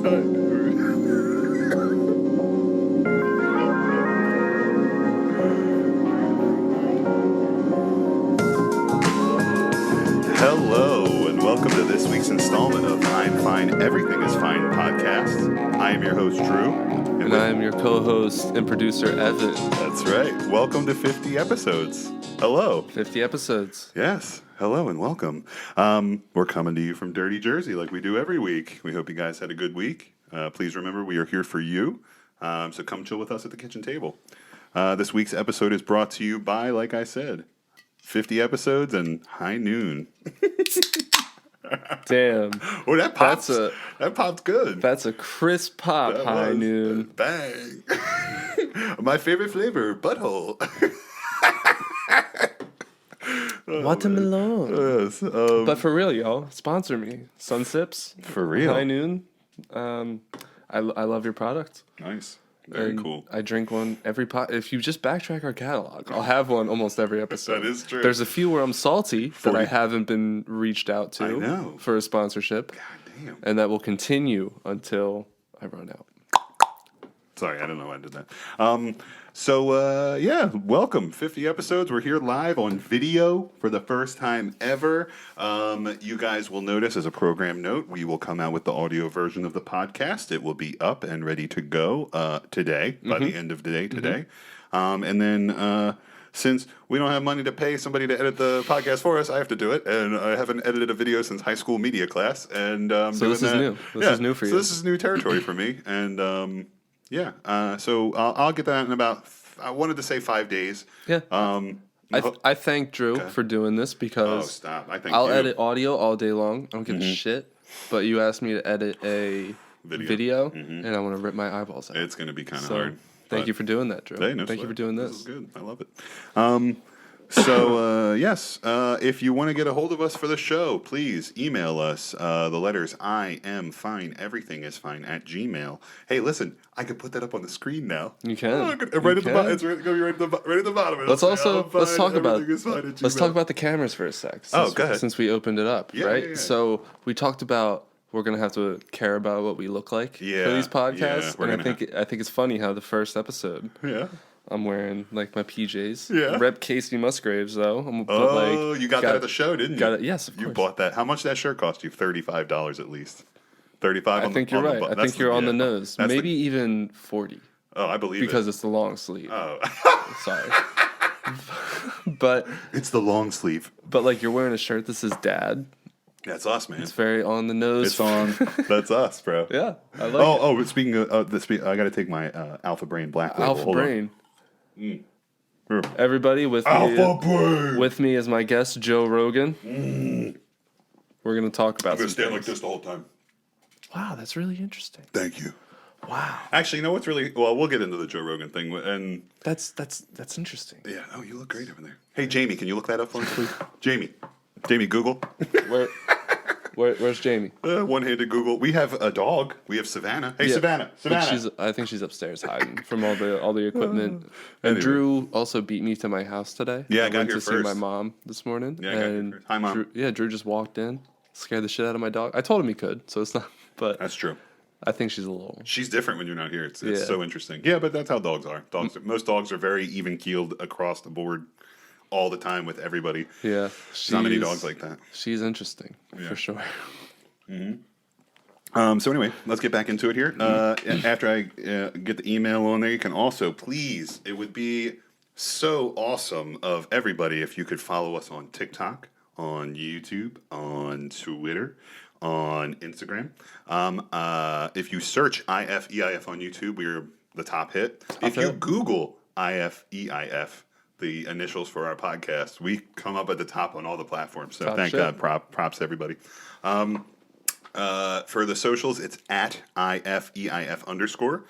Hello, and welcome to this week's installment of I'm Fine, Everything is Fine podcast. I am your host, Drew. And I am your co-host and producer, Evan. That's right. Welcome to 50 episodes. Hello. 50 episodes. Yes. Hello and welcome. We're coming to you from Dirty Jersey like we do every week. We hope you guys had a good week. Please remember, we are here for you. So come chill with us at the kitchen table. This week's episode is brought to you by, like I said, 50 episodes and high noon. Damn. Oh, that pops. That popped good. That's a crisp pop, That high was, noon. Bang. My favorite flavor, butthole. Watermelon. Yes. But for real, y'all, sponsor me. Sun Sips. For real. High noon. I love your product. Nice. Very cool. I drink one every pot. If you just backtrack our catalog, I'll have one almost every episode. That is true. There's a few where I'm salty that I haven't been reached out to I know. for a sponsorship. God damn. And that will continue until I run out. Sorry, I don't know why I did that. Welcome. 50 episodes. We're here live on video for the first time ever. You guys will notice as a program note, we will come out with the audio version of the podcast. It will be up and ready to go today, by the end of the day today. And then since we don't have money to pay somebody to edit the podcast for us, I have to do it. And I haven't edited a video since high school media class. And so this is new. This is new for you. So this is new territory for me. And so I'll get that in about, I wanted to say 5 days. Yeah. I thank Drew for doing this because stop. I thank I'll you. edit audio all day long. I don't give a shit. But you asked me to edit a video and I want to rip my eyeballs out. It's going to be kind of hard. Thank you for doing that, Drew. Hey, no thank you for doing this. This is good. I love it. If you want to get a hold of us for the show, please email us the letters I am fine, everything is fine at Gmail. Hey, listen, I could put that up on the screen now. You can. Right at the bottom. It's going to be right at the bottom. Let's talk about the cameras for a sec. Go ahead. Since we opened it up, right? Yeah. So we talked about we're gonna have to care about what we look like for these podcasts, and I think it's funny how the first episode, I'm wearing like my PJs. Yeah. Rep Casey Musgraves though. You got that at the show, didn't you? Yes, of course. You bought that. How much did that shirt cost you? $35 at least. 35. I think you're right. I think you're on the nose. Maybe even 40. Oh, I believe because it's the long sleeve. Oh, sorry. But it's the long sleeve. But like you're wearing a shirt that says "Dad." That's us, man. It's very on the nose. It's on. That's us, bro. Yeah, I like it. Oh, speaking of this, I got to take my Alpha Brain Black Label. Alpha Brain. Everybody with me is my guest, Joe Rogan. We're going to talk about. I'm going to stand like this the whole time. Wow, that's really interesting. Thank you. Wow. Actually, you know what's really we'll get into the Joe Rogan thing, and that's interesting. Yeah. Oh, you look great over there. Hey, Jamie, can you look that up for us, please? Jamie, Google. Where's Jamie? One-handed Google. We have a dog. We have Savannah. Hey, Savannah. I think she's upstairs hiding from all the equipment. And Drew also beat me to my house today. Yeah, I got went here to first. see my mom this morning. Yeah, I got here first. Hi, Mom. Drew just walked in, scared the shit out of my dog. I told him he could, so it's not. But that's true. I think she's a little. She's different when you're not here. It's so interesting. Yeah, but that's how dogs are. Most dogs are very even-keeled across the board. All the time with everybody. Yeah. Not many dogs like that. She's interesting, for sure. Mm-hmm. So anyway, let's get back into it here. After I get the email on there, you can also, please, it would be so awesome of everybody if you could follow us on TikTok, on YouTube, on Twitter, on Instagram. If you search IFEIF on YouTube, we're the top hit. If you Google IFEIF, the initials for our podcast, we come up at the top on all the platforms. So thank God. Props to everybody. For the socials, it's at IFEIF_.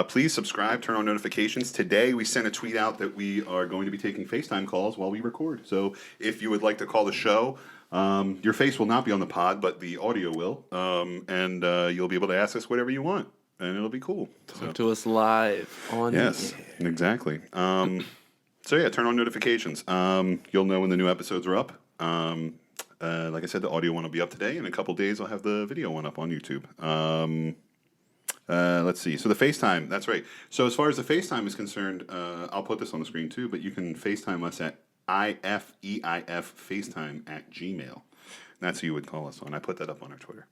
Please subscribe, turn on notifications. Today, we sent a tweet out that we are going to be taking FaceTime calls while we record. So if you would like to call the show, your face will not be on the pod, but the audio will. And you'll be able to ask us whatever you want, and it'll be cool. Talk to us live on the air. Exactly. Turn on notifications. You'll know when the new episodes are up. Like I said, the audio one will be up today. In a couple days, I'll have the video one up on YouTube. Let's see. So the FaceTime, that's right. So as far as the FaceTime is concerned, I'll put this on the screen too, but you can FaceTime us at IFEIFFaceTime@gmail. That's who you would call us on. I put that up on our Twitter.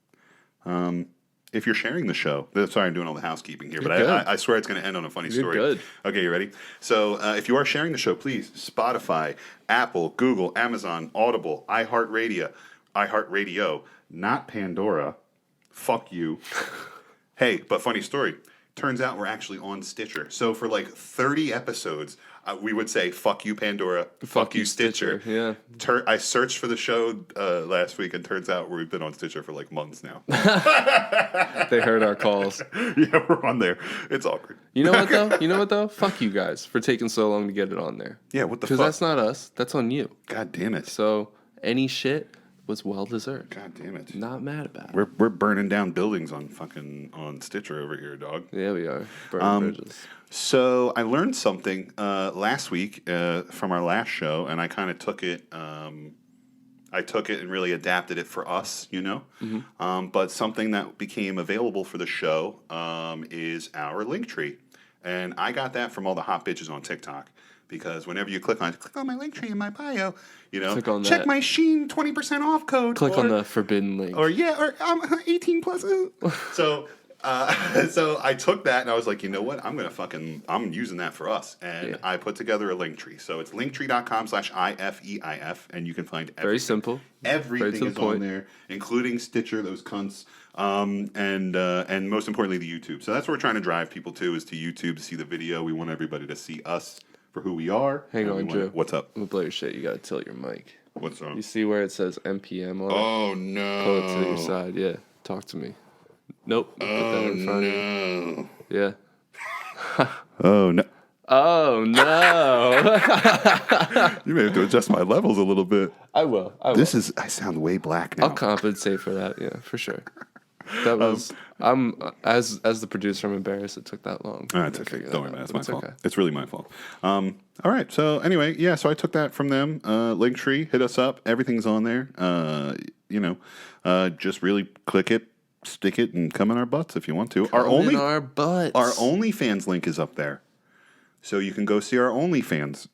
If you're sharing the show, sorry, I'm doing all the housekeeping here, but I swear it's going to end on a funny story. Good. Okay, you ready? So if you are sharing the show, please, Spotify, Apple, Google, Amazon, Audible, iHeartRadio, not Pandora. Fuck you. Hey, but funny story. Turns out we're actually on Stitcher. So for like 30 episodes, we would say, fuck you, Pandora. Fuck you, Stitcher. Yeah. I searched for the show last week, and turns out we've been on Stitcher for like months now. They heard our calls. Yeah, we're on there. It's awkward. You know what, though? Fuck you guys for taking so long to get it on there. Yeah, what the fuck? Because that's not us. That's on you. God damn it. So any shit was well deserved. God damn it. Not mad about it. We're burning down buildings on Stitcher over here, dog. Yeah, we are. Burning bridges. So I learned something last week from our last show, and I kind of took it. I took it and really adapted it for us, you know. Mm-hmm. But something that became available for the show is our link tree, and I got that from all the hot bitches on TikTok. Because whenever you click on my link tree in my bio, you know, check my Shein 20% off code. Click on the forbidden link. Or 18 plus. So I took that and I was like, you know what? I'm using that for us. And I put together a link tree. So it's linktree.com/IFEIF, and you can find everything. Very simple. Everything is on there, including Stitcher, those cunts. And most importantly, the YouTube. So that's what we're trying to drive people to, is to YouTube to see the video. We want everybody to see us for who we are. Hang on, Joe. What's up? I'm gonna blow your shit. You gotta tilt your mic. What's wrong? You see where it says NPM on it? Oh, no. Pull it to your side. Yeah. Talk to me. Nope. Put that in front of you. Yeah. Oh, no. Oh, no. You may have to adjust my levels a little bit. I will. I sound way black now. I'll compensate for that. Yeah, for sure. That was as the producer, I'm embarrassed it took that long. It's okay. Don't worry about it. It's my fault. Okay. It's really my fault. All right. So anyway, yeah. So I took that from them. Linktree, hit us up. Everything's on there. Just really click it, stick it, and come in our butts if you want to. Our OnlyFans link is up there, so you can go see our OnlyFans.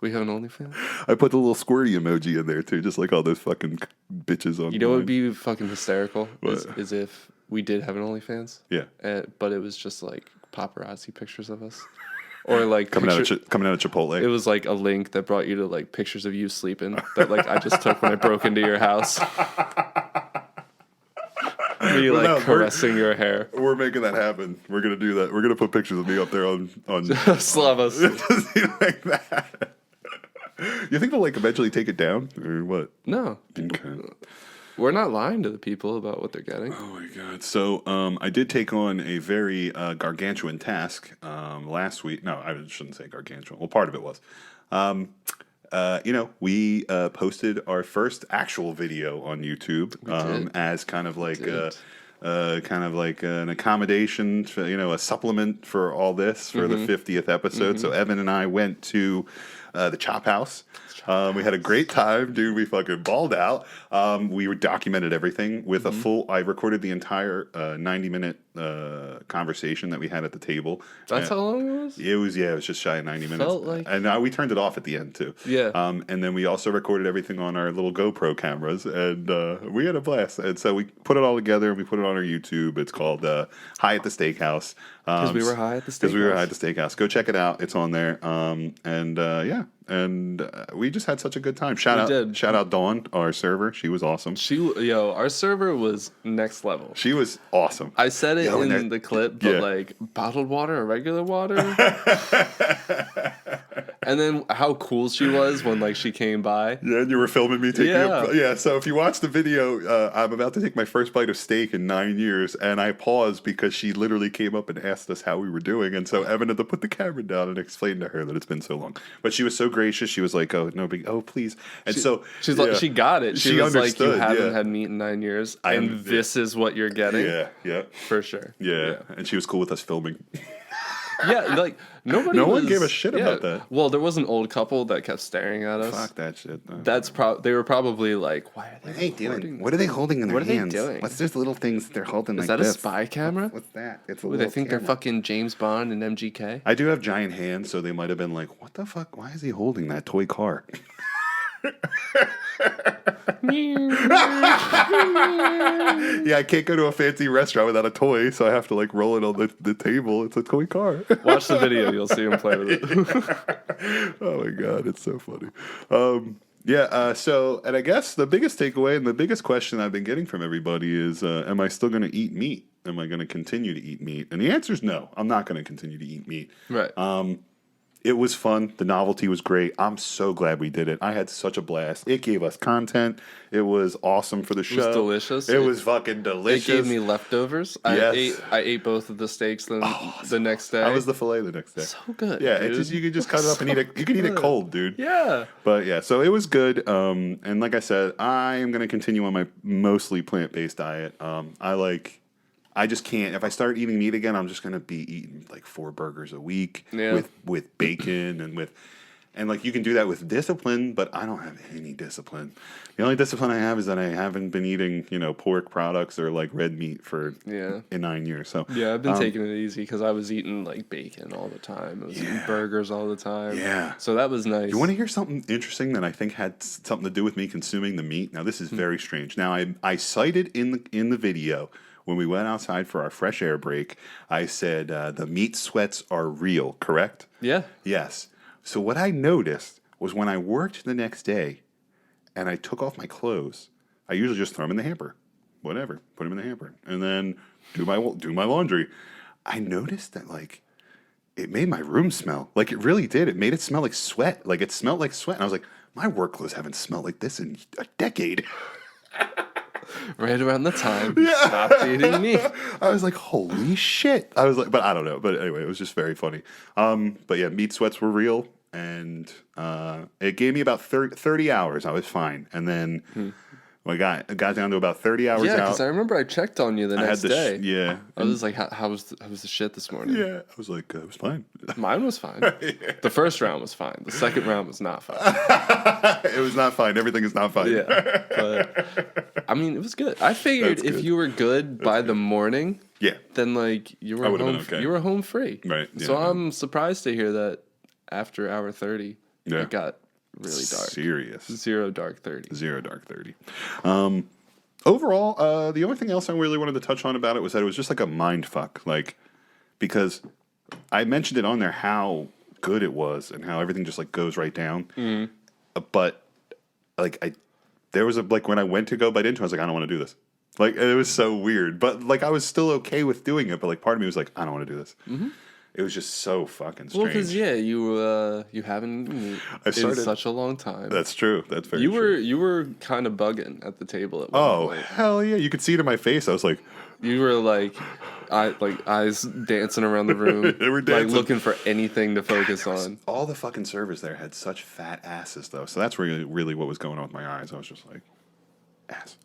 We have an OnlyFans? I put the little squirty emoji in there, too, just like all those fucking bitches on. You know what would be fucking hysterical? Is if we did have an OnlyFans. Yeah. But it was just, like, paparazzi pictures of us. Or, like... coming out of Chipotle. It was, like, a link that brought you to, like, pictures of you sleeping that, like, I just took when I broke into your house. Me, caressing your hair. We're making that happen. We're going to do that. We're going to put pictures of me up there on Slavas. Like that. You think they'll like eventually take it down or what? No. Okay. We're not lying to the people about what they're getting. Oh my God. So I did take on a very gargantuan task last week. No, I shouldn't say gargantuan. Well, part of it was. We posted our first actual video on YouTube as kind of like an accommodation, for, a supplement for all this for the 50th episode. So Evan and I went to the Chop House. We had a great time, dude. We fucking balled out. We documented everything with a full. I recorded the entire 90-minute conversation that we had at the table. That's how long it was? It was just shy of 90 minutes. And we turned it off at the end too. Yeah. And then we also recorded everything on our little GoPro cameras, and we had a blast. And so we put it all together and we put it on our YouTube. It's called High at the SteakHouse. Because we were high at the SteakHouse. Go check it out. It's on there. And we just had such a good time. Shout out Dawn, our server. She was awesome. Our server was next level. She was awesome. I said it in the clip, but like bottled water or regular water. And then how cool she was when like she came by. Yeah, and you were filming me taking so if you watch the video, I'm about to take my first bite of steak in 9 years, and I paused because she literally came up and asked us how we were doing, and so Evan had to put the camera down and explain to her that it's been so long. But she was so gracious. She was like, please. And she's like, she got it. She was like, you haven't had meat in 9 years, this is what you're getting. Yeah. For sure. Yeah. And she was cool with us filming. Yeah, like nobody. No one gave a shit about that. Well, there was an old couple that kept staring at us. Fuck that shit. They were probably like, why are they doing? What are they holding in their hands? What are they doing? What's those little things that they're holding? Is that a spy camera? What's that? It's a little. They think they're fucking James Bond and MGK. I do have giant hands, so they might have been like, "What the fuck? Why is he holding that toy car?" Yeah, I can't go to a fancy restaurant without a toy, so I have to like roll it on the table. It's a toy car. Watch the video, you'll see him play with it. Oh my god, it's so funny. So, and I guess the biggest takeaway and the biggest question I've been getting from everybody is, am I still going to eat meat? Am I going to continue to eat meat? And the answer is no. I'm not going to continue to eat meat. Right. It was fun. The novelty was great. I'm so glad we did it. I had such a blast. It gave us content. It was awesome for the show. It was delicious. It was fucking delicious. It gave me leftovers. Yes. I ate both of the steaks the next day. I was the filet the next day. So good. Yeah, dude. you could just cut it up and eat it. You can eat it cold, dude. Yeah. But yeah, so it was good. And like I said, I am going to continue on my mostly plant-based diet. I just can't. If I start eating meat again, I'm just gonna be eating like 4 burgers a week with bacon and like you can do that with discipline, but I don't have any discipline. The only discipline I have is that I haven't been eating, pork products or like red meat for in 9 years. So yeah, I've been taking it easy because I was eating like bacon all the time. I was eating burgers all the time. Yeah, so that was nice. You want to hear something interesting that I think had something to do with me consuming the meat? Now this is very strange. Now I cited in the video. When we went outside for our fresh air break, I said, the meat sweats are real, correct? Yeah. Yes. So what I noticed was when I worked the next day and I took off my clothes, I usually just throw them in the hamper. Whatever. Put them in the hamper. And then do my laundry. I noticed that, like, it made my room smell. Like, it really did. It made it smell like sweat. Like, it smelled like sweat. And I was like, my work clothes haven't smelled like this in a decade. Right around the time you stopped eating meat. I was like, holy shit. I was like, but I don't know. But anyway, it was just very funny. But yeah, meat sweats were real. And it gave me about 30 hours. I was fine. And then I got down to about 30 hours out. Yeah, because I remember I checked on you the next day. Yeah. I was like, how was the shit this morning? Yeah. I was like, it was fine. Mine was fine. Yeah. The first round was fine. The second round was not fine. It was not fine. Everything is not fine. Yeah. But, I mean, it was good. I figured if you were good by the morning, then like you were home, you were home free. Right. Yeah, so I'm surprised to hear that after hour 30, it got really dark. Serious. 0 dark 30. 0 dark 30. Overall, the only thing else I really wanted to touch on about it was that it was just like a mind fuck. Like, because I mentioned it on there how good it was and how everything just like goes right down. Mm-hmm. But like there was when I went to go bite into it, I was like, I don't want to do this. Like, it was so weird. But like I was still okay with doing it. But like part of me was like, I don't want to do this. Mm-hmm. It was just so fucking strange. Well, because you haven't eaten in such a long time. That's true. That's very true. You were kind of bugging at the table at one point. Oh, hell yeah. You could see it in my face. I was like... You were like eyes dancing around the room. They were dancing. Like looking for anything to focus on. All the fucking servers there had such fat asses, though. So that's really what was going on with my eyes. I was just like, ass.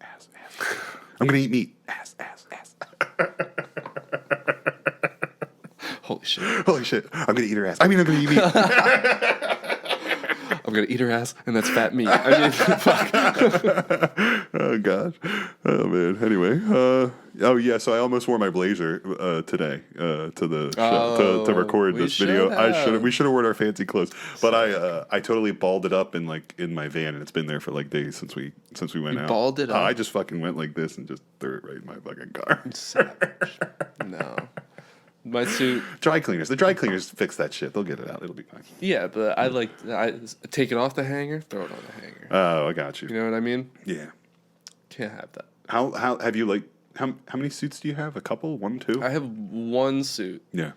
I'm going to eat meat. Ass. Holy shit. I'm going to eat her ass. I mean, I'm going to eat meat. I'm going to eat her ass, and that's fat meat. I mean, fuck. Oh, God. Oh, man. Anyway. So I almost wore my blazer today to the show, to record this video. We should have worn our fancy clothes. But I totally balled it up in my van, and it's been there for like days since we went out. Balled it up? I just fucking went like this and just threw it right in my fucking car. Savage. No. My suit. Dry cleaners. The dry cleaners fix that shit. They'll get it out. It'll be fine. Yeah, but I take it off the hanger, throw it on the hanger. Oh, I got you. You know what I mean? Yeah. Can't have that. How have you how many suits do you have? A couple? 1, 2? I have one suit. Yeah.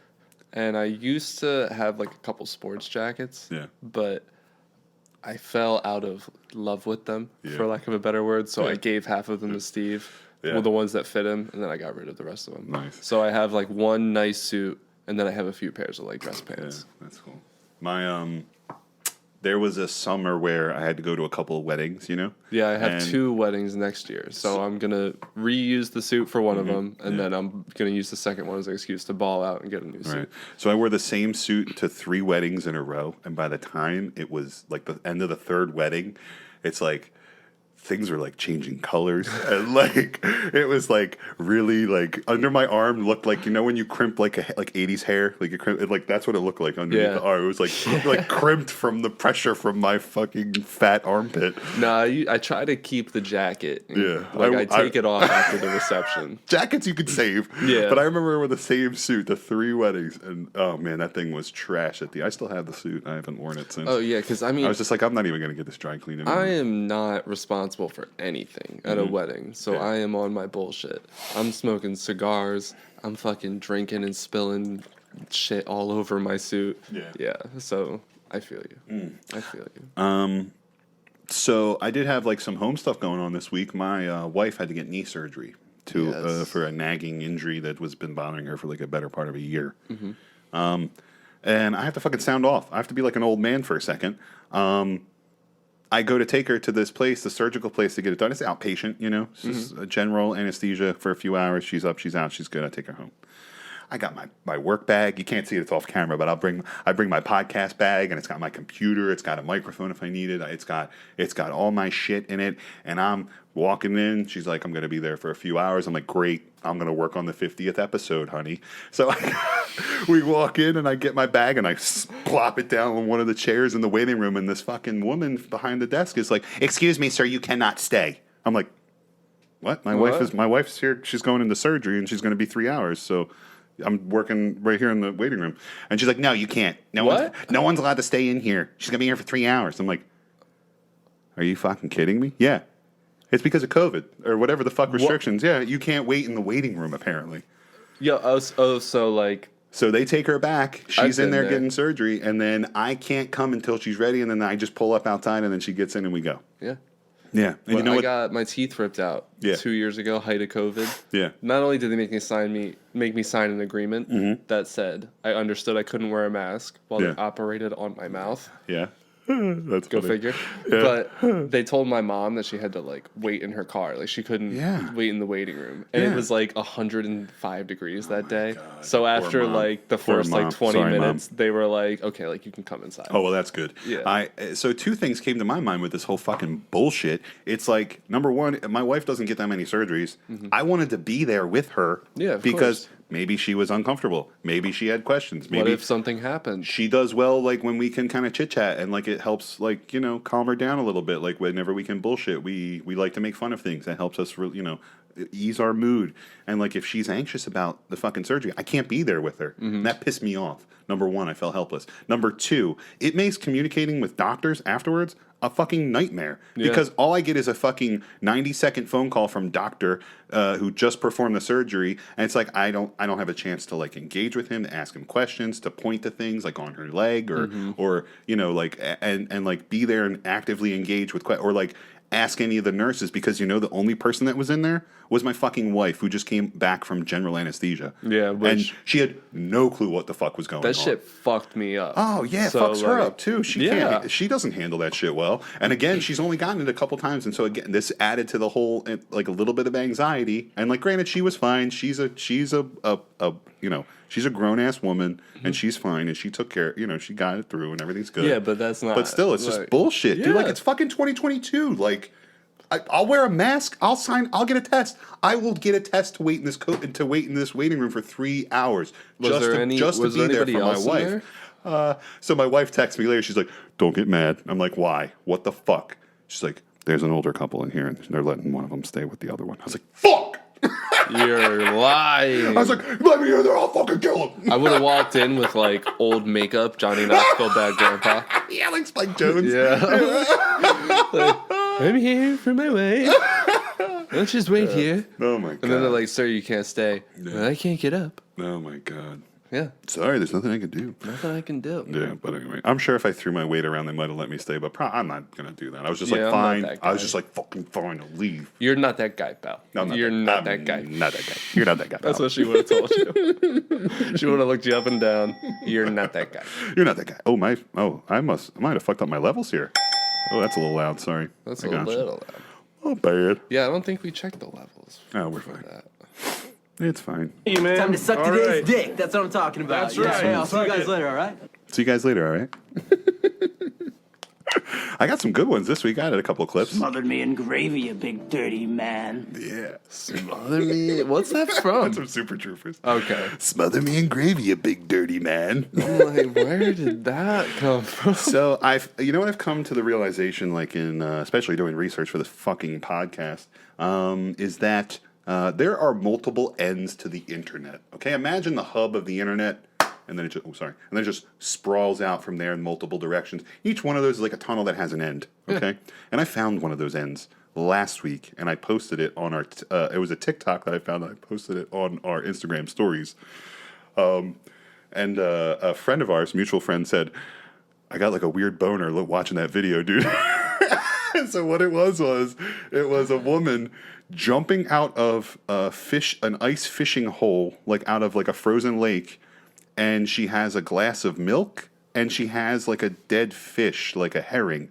And I used to have like a couple sports jackets. Yeah. But I fell out of love with them, for lack of a better word. So I gave half of them to Steve. Yeah. Well, the ones that fit him, and then I got rid of the rest of them. Nice. So I have like one nice suit, and then I have a few pairs of like dress pants. Yeah, that's cool. My there was a summer where I had to go to a couple of weddings, you know? Yeah, I have 2 weddings next year. So I'm going to reuse the suit for one of them, and then I'm going to use the second one as an excuse to ball out and get a new suit. Right. So I wore the same suit to 3 weddings in a row, and by the time it was like the end of the 3rd wedding, it's like things were like changing colors, and like it was like really like under my arm looked like, you know, when you crimp like 80s hair, like you crimp, like that's what it looked like underneath the arm. It was like crimped from the pressure from my fucking fat armpit. Nah, I try to keep the jacket. Like I take it off after the reception. Jackets you could save. Yeah, but I remember with the same suit the 3 weddings, and oh man, that thing was trash I still have the suit. I haven't worn it since. Oh yeah, because I mean, I was just like, I'm not even gonna get this dry cleaned anymore. I am not responsible for anything at a wedding, so I am on my bullshit. I'm smoking cigars, I'm fucking drinking and spilling shit all over my suit. Yeah, so I feel you. I feel you. So I did have like some home stuff going on this week. My wife had to get knee surgery for a nagging injury that was been bothering her for like a better part of a year. And I have to fucking sound off. I have to be like an old man for a second. I go to take her to this place, the surgical place, to get it done. It's outpatient, you know. It's just a general anesthesia for a few hours. She's up, she's out, she's good. I take her home. I got my work bag. You can't see it; it's off camera. But I bring my podcast bag, and it's got my computer. It's got a microphone if I need it. It's got all my shit in it. And I'm walking in. She's like, "I'm going to be there for a few hours." I'm like, "Great! I'm going to work on the 50th episode, honey." So we walk in, and I get my bag, and I plop it down on one of the chairs in the waiting room. And this fucking woman behind the desk is like, "Excuse me, sir, you cannot stay." I'm like, "What? My wife's here. She's going into surgery, and she's going to be 3 hours. So." I'm working right here in the waiting room. And she's like, "No, you can't. No one's allowed to stay in here. She's going to be here for 3 hours. I'm like, "Are you fucking kidding me?" Yeah. It's because of COVID or whatever the fuck restrictions. Yeah, you can't wait in the waiting room, apparently. Yeah, So they take her back. She's in there getting surgery, and then I can't come until she's ready, and then I just pull up outside, and then she gets in, and we go. Yeah. Yeah. And you know I got my teeth ripped out 2 years ago, height of COVID. Yeah. Not only did they make me sign an agreement that said I understood I couldn't wear a mask while they operated on my mouth. Yeah. That's Go funny. figure. Yeah. But they told my mom that she had to like wait in her car. Like she couldn't wait in the waiting room. And it was like 105 degrees that day. God. So after like the first like 20 minutes, they were like, "Okay, like you can come inside." Oh, well, that's good. Yeah. So 2 things came to my mind with this whole fucking bullshit. It's like, number one, my wife doesn't get that many surgeries. I wanted to be there with her because maybe she was uncomfortable. Maybe she had questions. Maybe what if something happened? She does well, like when we can kind of chit chat and like it helps, like, you know, calm her down a little bit. Like whenever we can bullshit, we like to make fun of things. That helps us, you know, ease our mood. And like if she's anxious about the fucking surgery, I can't be there with her. And that pissed me off. Number one, I felt helpless. Number two, it makes communicating with doctors afterwards a fucking nightmare because all I get is a fucking 90-second phone call from doctor who just performed the surgery, and it's like I don't have a chance to like engage with him, to ask him questions, to point to things like on her leg or you know, like and like be there and actively engage with or like ask any of the nurses, because you know the only person that was in there was my fucking wife, who just came back from general anesthesia. Yeah, and she had no clue what the fuck was going on. That shit fucked me up. Oh yeah, it fucks her up too. She doesn't handle that shit well. And again, she's only gotten it a couple times, and so again, this added to the whole like a little bit of anxiety. And like, granted, she was fine. She's a you know, she's a grown ass woman, and she's fine, and she took care. You know, she got it through, and everything's good. Yeah, but that's not. But still, it's just bullshit, dude. Like, it's fucking 2022. Like, I'll wear a mask. I'll get a test. I will get a test to wait in this waiting room for 3 hours just to be there for my wife. So my wife texts me later. She's like, "Don't get mad." I'm like, "Why? What the fuck?" She's like, "There's an older couple in here, and they're letting one of them stay with the other one." I was like, "Fuck." You're lying. I was like, "Let me in there, I'll fucking kill him." I would have walked in with like old makeup, Johnny Knoxville bad grandpa. Yeah, like Spike Jones. Yeah. Like, "I'm here for my wife. Let's just wait here." Oh my god. And then they're like, "Sir, you can't stay." Yeah. "Well, I can't get up." Oh my god. Yeah. Sorry, there's nothing I can do. Nothing I can do. Yeah, but anyway, I'm sure if I threw my weight around, they might have let me stay. But I'm not gonna do that. I was just Yeah, like, I'm not fine. that I was guy. just like, fucking fine to leave. You're not that guy, pal. No, I'm not You're that, not I'm that guy. Not that guy. You're not that guy. That's pal. what she would have told you. She would have looked you up and down. You're not that guy. You're not that guy. I might have fucked up my levels here. Oh, that's a little loud. Sorry. That's I a gotcha. little loud. Oh, bad. Yeah, I don't think we checked the levels. Oh, we're for fine. that. It's fine. Hey, man. Time to suck All today's right. dick. That's what I'm talking about. That's right. Hey, I'll see you Suck guys it. later, all right? See you guys later, all right? I got some good ones this week. I had a couple of clips. Smothered me in gravy, you big dirty man. Yeah. Smother me. What's that from? That's some Super Troopers. Okay. Smother me in gravy, you big dirty man. I'm like, where did that come from? So I've come to the realization, like in especially doing research for this fucking podcast, is that there are multiple ends to the internet. Okay, imagine the hub of the internet, and then it just sprawls out from there in multiple directions. Each one of those is like a tunnel that has an end. Okay, and I found one of those ends last week, and I posted it on our. It was a TikTok that I found. I posted it on our Instagram stories. And a friend of ours, mutual friend, said, I got like a weird boner watching that video, dude. So what it was a woman jumping out of an ice fishing hole, like out of like a frozen lake, and she has a glass of milk, and she has like a dead fish, like a herring,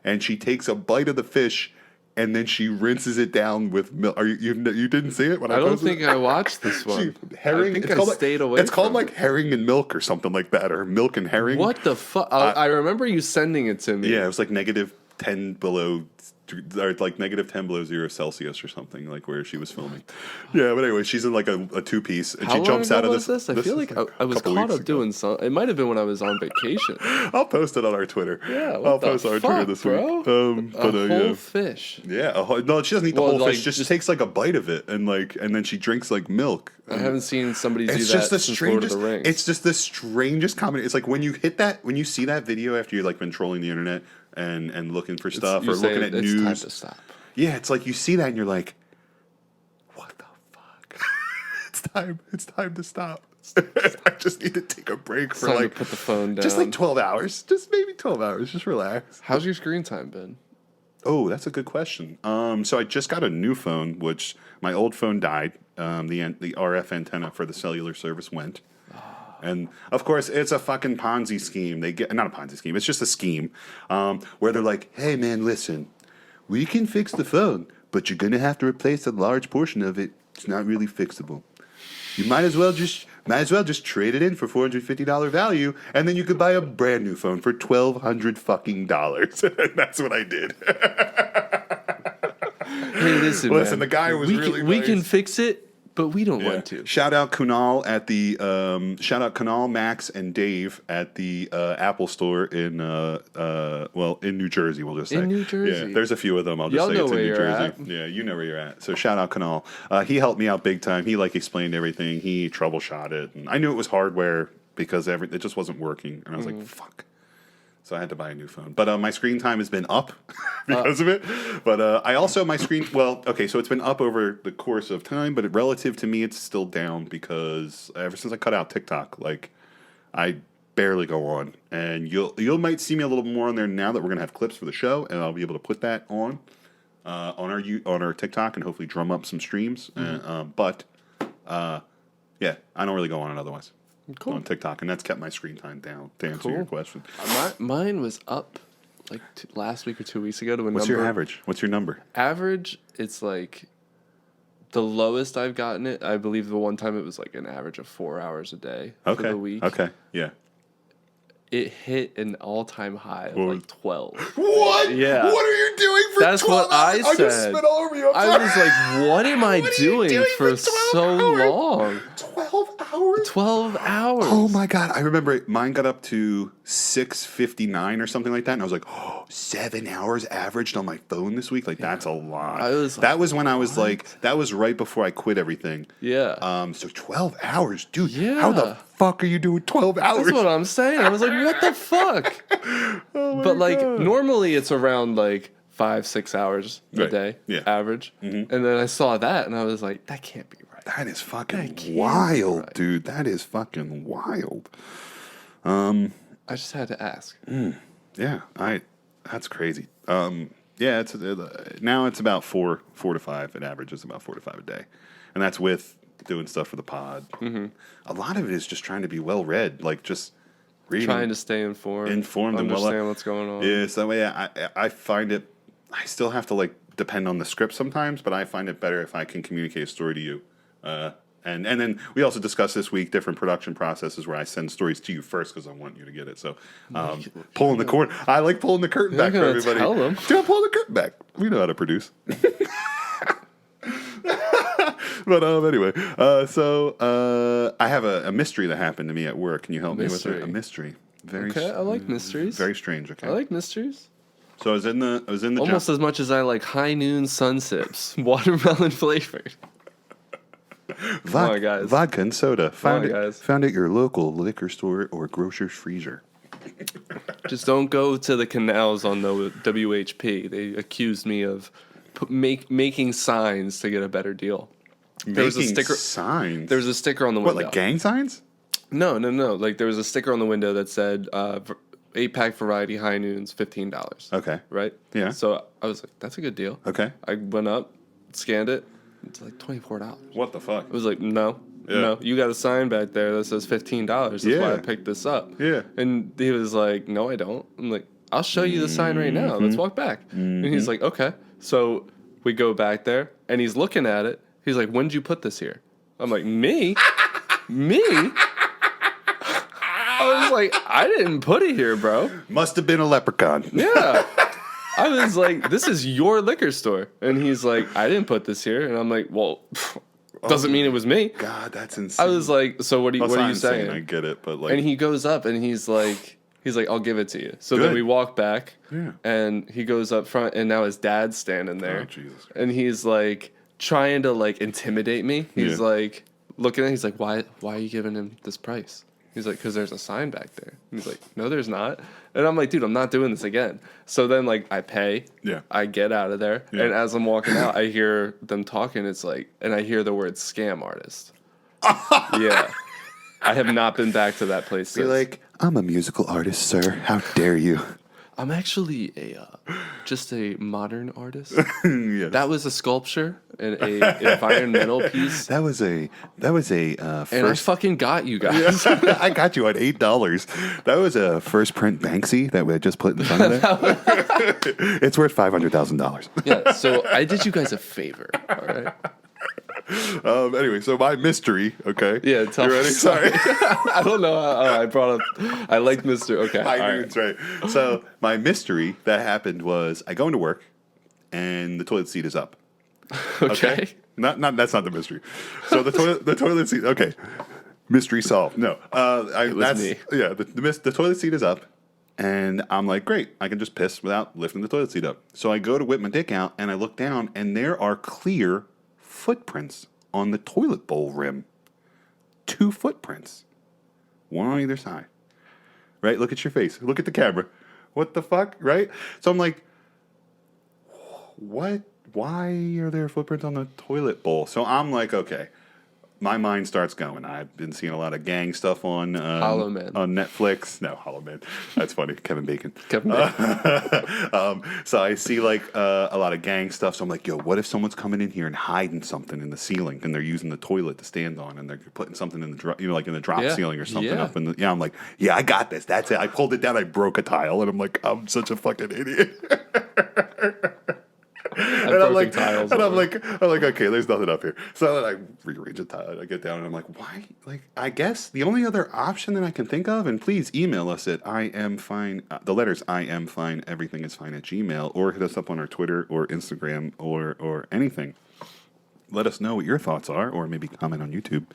and she takes a bite of the fish, and then she rinses it down with milk. You didn't see it when I I don't posted think it? I watched this one. Herring. I think it's I called stayed like, away. It's called from like it. herring and milk or something like that, or milk and herring. What the fuck? I remember you sending it to me. Yeah, it was like -10 below, or like -10 below 0 Celsius or something, like where she was filming. Yeah, but anyway, she's in like a two-piece, and How she jumps long out ago of was this? I feel like I was caught up doing some. It might have been when I was on vacation. I'll post it on our Twitter. Yeah, what I'll the post it on our fuck, Twitter this bro? week. A whole yeah. fish. Yeah, no, she doesn't eat the Well, whole like, fish. Just just- takes like a bite of it, and then she drinks like milk. I haven't seen somebody do It's that just the since Lord of strangest. the Rings. It's just the strangest comment. It's like when you see that video after you've like been trolling the internet and looking for stuff You or say looking at it's news. time to stop. Yeah, it's like you see that and you're like, what the fuck? It's time to stop. I just need to take a break for Time like to put the phone down. just like 12 hours. Just maybe 12 hours. Just relax. How's your screen time been? Oh, that's a good question. So I just got a new phone, which my old phone died. The RF antenna for the cellular service went. And of course, it's a fucking Ponzi scheme. Not a Ponzi scheme. It's just a scheme where they're like, "Hey, man, listen, we can fix the phone, but you're gonna have to replace a large portion of it. It's not really fixable. You might as well just trade it in for $450 value, and then you could buy a brand new phone for $1,200 fucking dollars." And that's what I did. Hey, listen, Listen, man. the guy was really We nice. can fix it, but we don't want to. Shout out Kunal at the Kunal, Max, and Dave at the Apple Store in New Jersey. We'll just say In New Jersey. Yeah, there's a few of them. I'll just Y'all say know it's in where New you're Jersey. at. Yeah, you know where you're at. So shout out Kunal. He helped me out big time. He like explained everything. He troubleshot it, and I knew it was hardware because it just wasn't working, and I was like, fuck. So I had to buy a new phone. But my screen time has been up because of it. But I also, so it's been up over the course of time, but relative to me, it's still down because ever since I cut out TikTok, like, I barely go on. And you might see me a little more on there now that we're going to have clips for the show, and I'll be able to put that on our TikTok and hopefully drum up some streams. Yeah, I don't really go on it otherwise. Cool. On TikTok, and that's kept my screen time down. To answer your question, Mine was up like last week or 2 weeks ago to a number. what's your average? What's your number? Average, it's like the lowest I've gotten it. I believe the one time it was like an average of 4 hours a day for the week. Okay. Yeah. It hit an all-time high of like 12. What? Yeah. What are you doing for That's 12 what I hours? I just said. spit all over you. I was like, what am I What are you doing for 12 so hours? long? 12 hours? 12 hours. Oh my God. I remember mine got up to 6:59 or something like that. And I was like, 7 hours averaged on my phone this week? Like, that's a lot. That was when I was like, that was right before I quit everything. Yeah. So 12 hours, dude. Yeah. How the fuck are you doing 12 hours? That's what I'm saying. I was like, what the fuck? But like, normally it's around like 5-6 hours a Right. day, Yeah. average. And then I saw that and I was like, that can't be right. That is fucking can't wild, be right. dude. That is fucking wild. I just had to ask. Yeah, that's crazy. Yeah, it's now it's about four to five. It averages about 4 to 5 a day, and that's with doing stuff for the pod. Mm-hmm. A lot of it is just trying to be well read, like just reading, Trying to stay informed, and understand what's going on. Yeah, so way I find it. I still have to like depend on the script sometimes, but I find it better if I can communicate a story to you. And then we also discussed this week different production processes where I send stories to you first because I want you to get it. So pulling the curtain, I like pulling the curtain back for everybody. Tell them. Don't pull the curtain back. We know how to produce. But anyway, so I have a mystery that happened to me at work. Can you help me with it? A mystery. Very Okay, I like mysteries. Very strange. Okay, I like mysteries. so I was in the Almost as much as I like high noon sun sips, watermelon flavored. Come on, guys. Vodka and soda. on, guys. Found at your local liquor store or grocer's freezer. Just don't go to the canals on the WHP. They accused me of making signs to get a better deal. There was a sticker. Signs. There was a sticker on the window. What, like gang signs? No. Like there was a sticker on the window that said 8-pack variety high noons, $15. Okay. Right? Yeah. So I was like, that's a good deal. Okay. I went up, scanned it. It's like $24. What the fuck? I was like, no. Yeah. No, you got a sign back there that says $15. That's why I picked this up. Yeah. And he was like, no, I don't. I'm like, I'll show you the sign right now. Let's walk back. And he's like, okay. So we go back there, and he's looking at it. He's like, when did you put this here? I'm like, me? Me? I was like, I didn't put it here, bro. Must have been a leprechaun. Yeah. I was like, this is your liquor store. And he's like, I didn't put this here. And I'm like, well, doesn't mean it was me. God, that's insane. I was like, so what are you saying? I get it, but like... And he goes up and he's like, I'll give it to you. So Good. then we walk back, Yeah. and he goes up front, and now his dad's standing there. Oh, Jesus. And he's like trying to like intimidate me. He's like looking at. He's like, why are you giving him this price? He's like, because there's a sign back there. And he's like, no, there's not. And I'm like, dude, I'm not doing this again. So then like I pay. Yeah. I get out of there, and as I'm walking out, I hear them talking. It's like, and I hear the word scam artist. Yeah. I have not been back to that place since. You're like, I'm a musical artist, sir. How dare you? I'm actually just a modern artist. Yes. That was a sculpture and a environmental piece. That was a first. And I fucking got you guys. I got you at $8. That was a first print Banksy that we had just put in front of it. It's worth $500,000. Yeah, so I did you guys a favor. All right. Anyway, so my mystery, okay? Yeah, tell you me. ready? Sorry. I don't know how I brought up. I like Mr. Okay. I all knew right. it's right. So my mystery that happened was I go into work and the toilet seat is up. Okay. Not that's not the mystery. So the toilet seat. Okay. Mystery solved. No. It was me. Yeah. The toilet seat is up, and I'm like, great. I can just piss without lifting the toilet seat up. So I go to whip my dick out, and I look down, and there are clear footprints on the toilet bowl rim. 2 footprints, one on either side. Right? Look at your face. Look at the camera. What the fuck? Right? So I'm like, what? Why are there footprints on the toilet bowl? So I'm like, okay. My mind starts going. I've been seeing a lot of gang stuff on Hollow Man. on Netflix. No, Hollow Man. That's funny. Kevin Bacon. So I see like a lot of gang stuff. So I'm like, yo, what if someone's coming in here and hiding something in the ceiling, and they're using the toilet to stand on, and they're putting something in the like in the drop ceiling or something up in the. Yeah, I'm like, yeah, I got this. That's it. I pulled it down. I broke a tile, and I'm like, I'm such a fucking idiot. And I'm like, okay, there's nothing up here. So then I rearrange the tile, and I get down, and I'm like, why? Like, I guess the only other option that I can think of, and please email us at the letters IamFine, everything is fine at Gmail, or hit us up on our Twitter or Instagram or anything. Let us know what your thoughts are, or maybe comment on YouTube.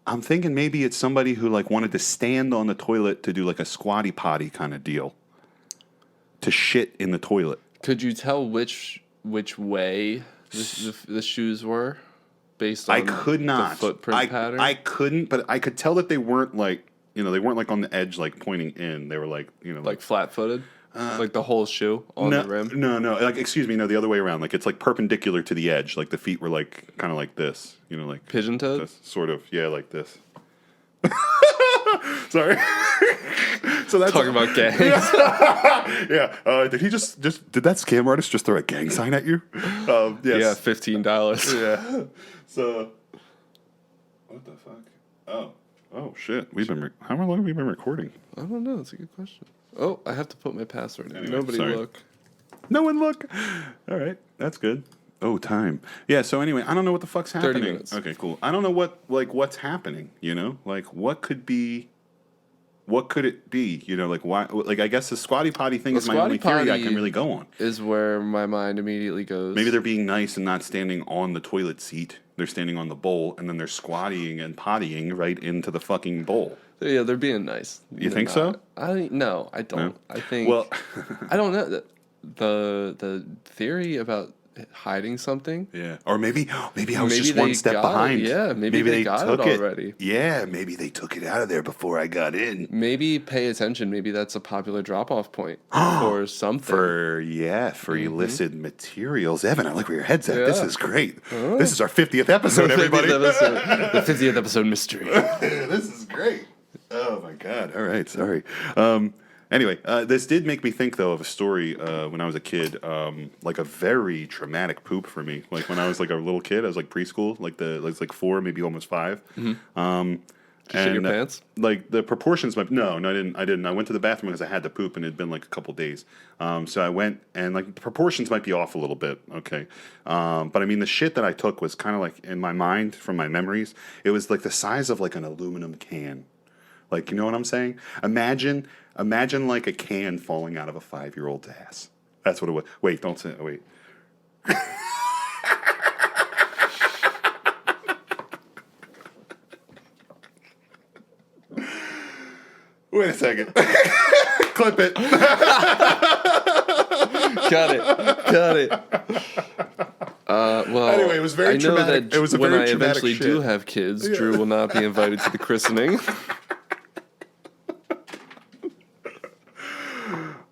I'm thinking maybe it's somebody who like wanted to stand on the toilet to do like a Squaty-Potty kind of deal, to shit in the toilet. Could you tell which way the shoes were based on the footprint pattern? I couldn't, but I could tell that they weren't like, they weren't like on the edge, like pointing in. They were like, like flat-footed? Like the whole shoe on no, the rim? No. Like, excuse me. No, the other way around. Like, it's like perpendicular to the edge. Like the feet were like kind of like this. You know, like Pigeon-toed? this, sort of. Yeah, like this. Sorry. So that's Talking about gangs. yeah. Did that scam artist just throw a gang sign at you? Yes. Yeah, $15. Yeah. So. What the fuck? Oh shit. How long have we been recording? I don't know. That's a good question. Oh, I have to put my password in. Anyway, Nobody sorry. look. No one look. All right. That's good. Oh, time. Yeah, so anyway, I don't know what the fuck's happening. 30 minutes. Okay, cool. I don't know what's happening, you know? Like what could it be? You know, like why like I guess the Squaty-Potty thing is my only theory I can really go on. Is where my mind immediately goes. Maybe they're being nice and not standing on the toilet seat. They're standing on the bowl and then they're squatting and pottying right into the fucking bowl. Yeah, they're being nice. You think so? No, I don't. No? I think. Well, I don't know. The theory about hiding something. yeah. Or maybe I was Maybe just one they step got behind. it. Yeah, maybe they got it already. Yeah, maybe they took it out of there before I got in. Maybe pay attention. Maybe that's a popular drop-off point for something. For illicit materials. Evan, I like where your head's at. This Yeah. is great. This is our 50th episode, everybody. The 50th episode mystery. This is great. Oh my god. All right, sorry. Anyway, this did make me think though of a story when I was a kid, like a very traumatic poop for me. Like when I was like a little kid, I was like preschool, like I was like 4, maybe almost 5. Did you shit your pants? Like the proportions might no, I didn't. I went to the bathroom because I had to poop and it had been like a couple days. So I went and like the proportions might be off a little bit. Okay. But I mean the shit that I took was kind of like in my mind from my memories, it was like the size of like an aluminum can. Like, you know what I'm saying? Imagine like a can falling out of a 5-year-old's ass. That's what it was. Wait, don't say it. Wait. Wait a second. Clip it. Got it. Well, Anyway, it was very traumatic. I know that It was a when very I traumatic eventually shit. do have kids, Drew will not be invited to the christening.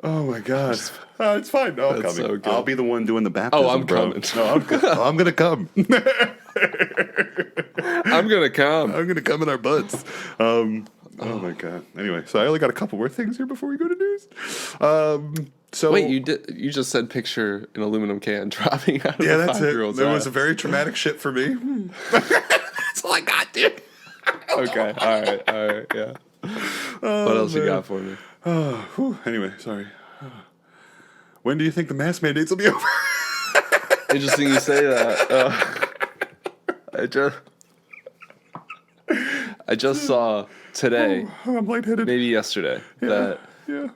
Oh my god. It's fine. No, I'm That's coming. so good. I'll be the one doing the baptism. Oh, I'm bro. coming. No, I'm gonna come. I'm gonna come. I'm gonna come in our butts. Oh my god. Anyway, so I only got a couple more things here before we go to news. So Wait, you just said picture an aluminum can dropping out of yeah, a that's it. 5-year-old's There ass. was a very traumatic shit for me. That's all I got, dude. Okay, all right, yeah. What else you got for me? Anyway, sorry. When do you think the mask mandates will be over? Interesting you say that. I just saw today, I'm lightheaded. maybe yesterday, Yeah.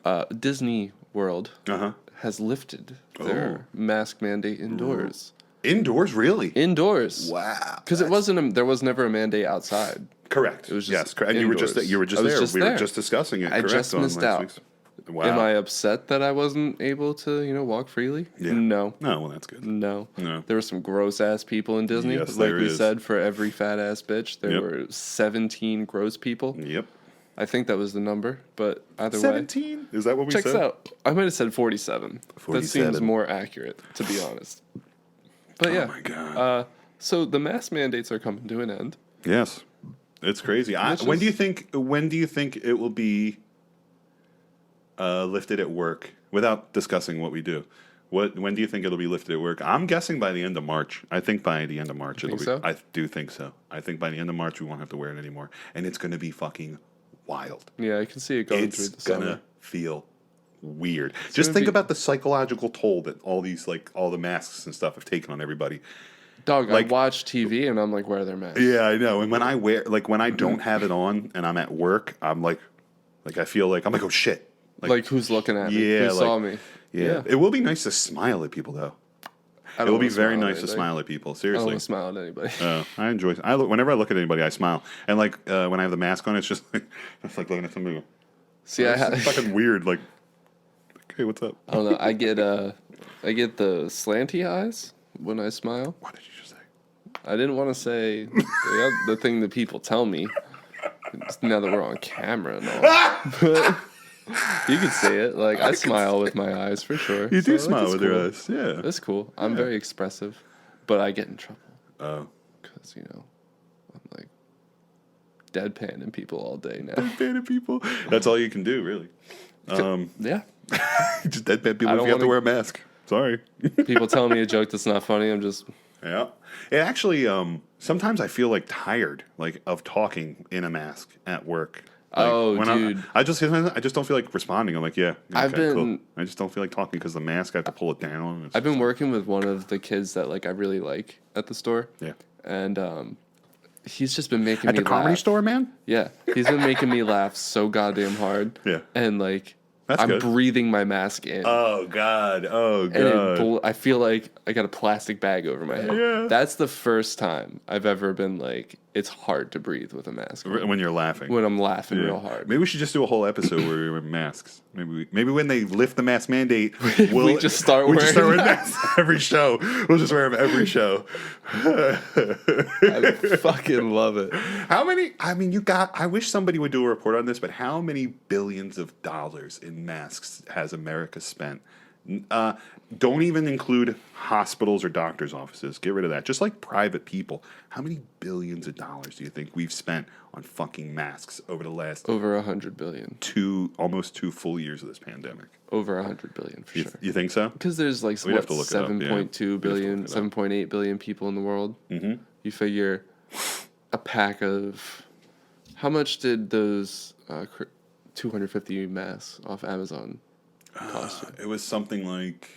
that Disney World Uh-huh. has lifted their mask mandate indoors. Indoors, really? Indoors. Wow. Because there was never a mandate outside. Correct. It was just yes, correct. And you were just indoors. there. I was We just were there. just discussing it. I correct, just on missed last out. week's- Wow. Am I upset that I wasn't able to, walk freely? Yeah. No. No, well, that's good. No. No. There were some gross ass people in Disney. Yes, like there we is. said, for every fat ass bitch, there Yep. were 17 gross people. Yep. I think that was the number, but either way. 17? Is that what we Checks said? out. I might have said 47. That 47. seems more accurate, to be honest. But yeah. Oh my god. So the mask mandates are coming to an end. Yes. It's crazy. When do you think it will be lifted at work without discussing what we do? When do you think it'll be lifted at work? I'm guessing by the end of March. I think by the end of March it'll be. so? I do think so. I think by the end of March we won't have to wear it anymore, and it's going to be fucking wild. Yeah, I can see it going It's through the gonna summer. feel weird. Just gonna think be- about the psychological toll that all the masks and stuff have taken on everybody. Dog, like- I watch TV and I'm like, where are their masks? Yeah, I know. And when I don't have it on and I'm at work, I'm like I feel like I'm like, oh shit. Like who's looking at me? Yeah, Who saw me? Yeah. It will be nice to smile at people though. I It don't will be wanna very smile at nice to anybody. smile at people. I don't Seriously. want to smile at anybody. I enjoy. Whenever I look at anybody, I smile. And like when I have the mask on, it's just like looking at somebody. See, It's fucking weird. Like, okay, what's up? I don't know. I get the slanty eyes when I smile. What did you just say? I didn't want to say the thing that people tell me. Now that we're on camera and all. You can see it. Like, I smile with my eyes for sure. You do So, smile it's with your cool. eyes, yeah. It's cool. I'm very expressive, but I get in trouble. Oh. Because, I'm like deadpanning people all day now. Deadpan people. That's all you can do, really. Yeah. Just deadpan people I if don't you have to wanna- wear a mask. Sorry. People tell me a joke that's not funny. I'm just, Yeah. It actually, sometimes I feel like tired, like of talking in a mask at work. Like, Oh, when dude. I just don't feel like responding. I'm like, yeah. I've okay, cool. been- I just don't feel like talking because the mask. I have to pull it down. I've been working with one of the kids that like I really like at the store. Yeah. And he's just been making At me the comedy laugh. store, man. Yeah, he's been making me laugh so goddamn hard. Yeah. And like That's I'm good. breathing my mask in. Oh God. Oh And God. I feel like I got a plastic bag over my head. Yeah. That's the first time I've ever been like, it's hard to breathe with a mask on. When you're laughing. When I'm laughing Yeah. real hard. Maybe we should just do a whole episode where we wear masks. Maybe when they lift the mask mandate, We just start wearing masks every show. We'll just wear them every show. I fucking love it. How many? I mean, I wish somebody would do a report on this, but how many billions of dollars in masks has America spent? Don't even include hospitals or doctors' offices. Get rid of that. Just like private people. How many billions of dollars do you think we've spent on fucking masks over the last Over 100 billion. almost 2 full years of this pandemic? Over 100 billion for sure. You think so? Because there's like We'd have what, to look it up, yeah. 7.2 billion, We'd have to look 7.8 billion people in the world. Mm-hmm. You figure a pack of how much did those 250 masks off Amazon cost you? It was something like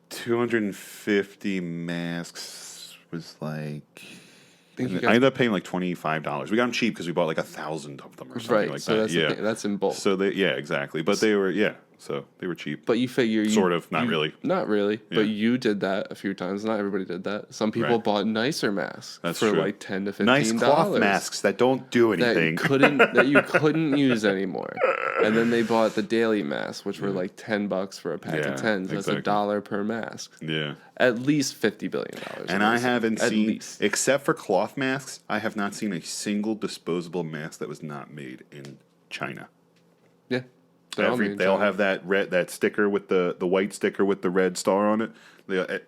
250 masks was like. I think you I got, ended up paying like $25. We got them cheap because we bought like 1,000 of them or something right, like so that. that's the thing, that's in bulk. So exactly. But so they were cheap. But you figure you Sort of, not really. Not really, Yeah. but you did that a few times. Not everybody did that. Some people Right. bought nicer masks That's for true. like $10 to $15. Nice cloth masks that don't do anything. that you couldn't use anymore. And then they bought the daily masks, which were like $10 for a pack Yeah, of 10s. That's exactly. $1 per mask. Yeah. At least $50 billion. And I haven't At seen, least. except for cloth masks, I have not seen a single disposable mask that was not made in China. Yeah. They're all made in They all China. have that sticker with the white sticker with the red star on it.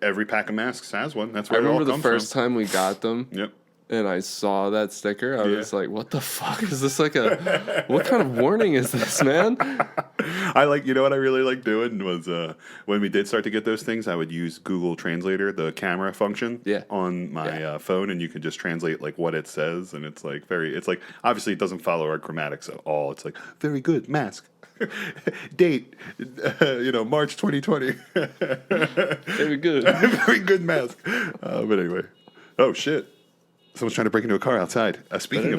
Every pack of masks has one. That's I where it all remember the comes first from. time we got them. Yep. And I saw that sticker, I Yeah. was like, what the fuck? Is this like what kind of warning is this, man? You know what I really like doing was when we did start to get those things, I would use Google Translator, the camera function on my phone, and you can just translate like what it says, and it's like obviously it doesn't follow our grammatics at all. It's like very good mask. Date, March 2020. Very good. Very good mask. But anyway, oh shit. Someone's trying to break into a car outside. Speaking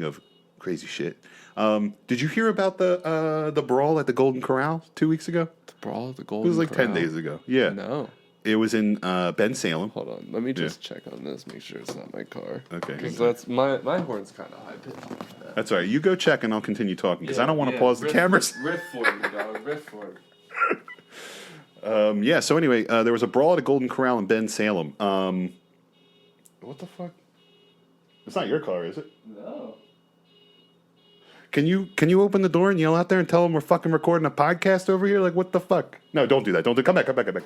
of crazy shit, did you hear about the brawl at the Golden Corral 2 weeks ago? The brawl at the It Golden was like Corral. 10 days ago. Yeah, No. it was in Ben Salem. Hold on. Let me just check on this, make sure it's not my car. Okay. Because that's my horn's kind of high pitched. That's all right. You go check, and I'll continue talking because I don't want to pause the cameras. Riff for me, dog. Riff for me. Yeah. So anyway, there was a brawl at a Golden Corral in Ben Salem. What the fuck? It's not your car, is it? No. Can you open the door and yell out there and tell them we're fucking recording a podcast over here? Like, what the fuck? No, don't do that. Don't do. Come back. Hey, what the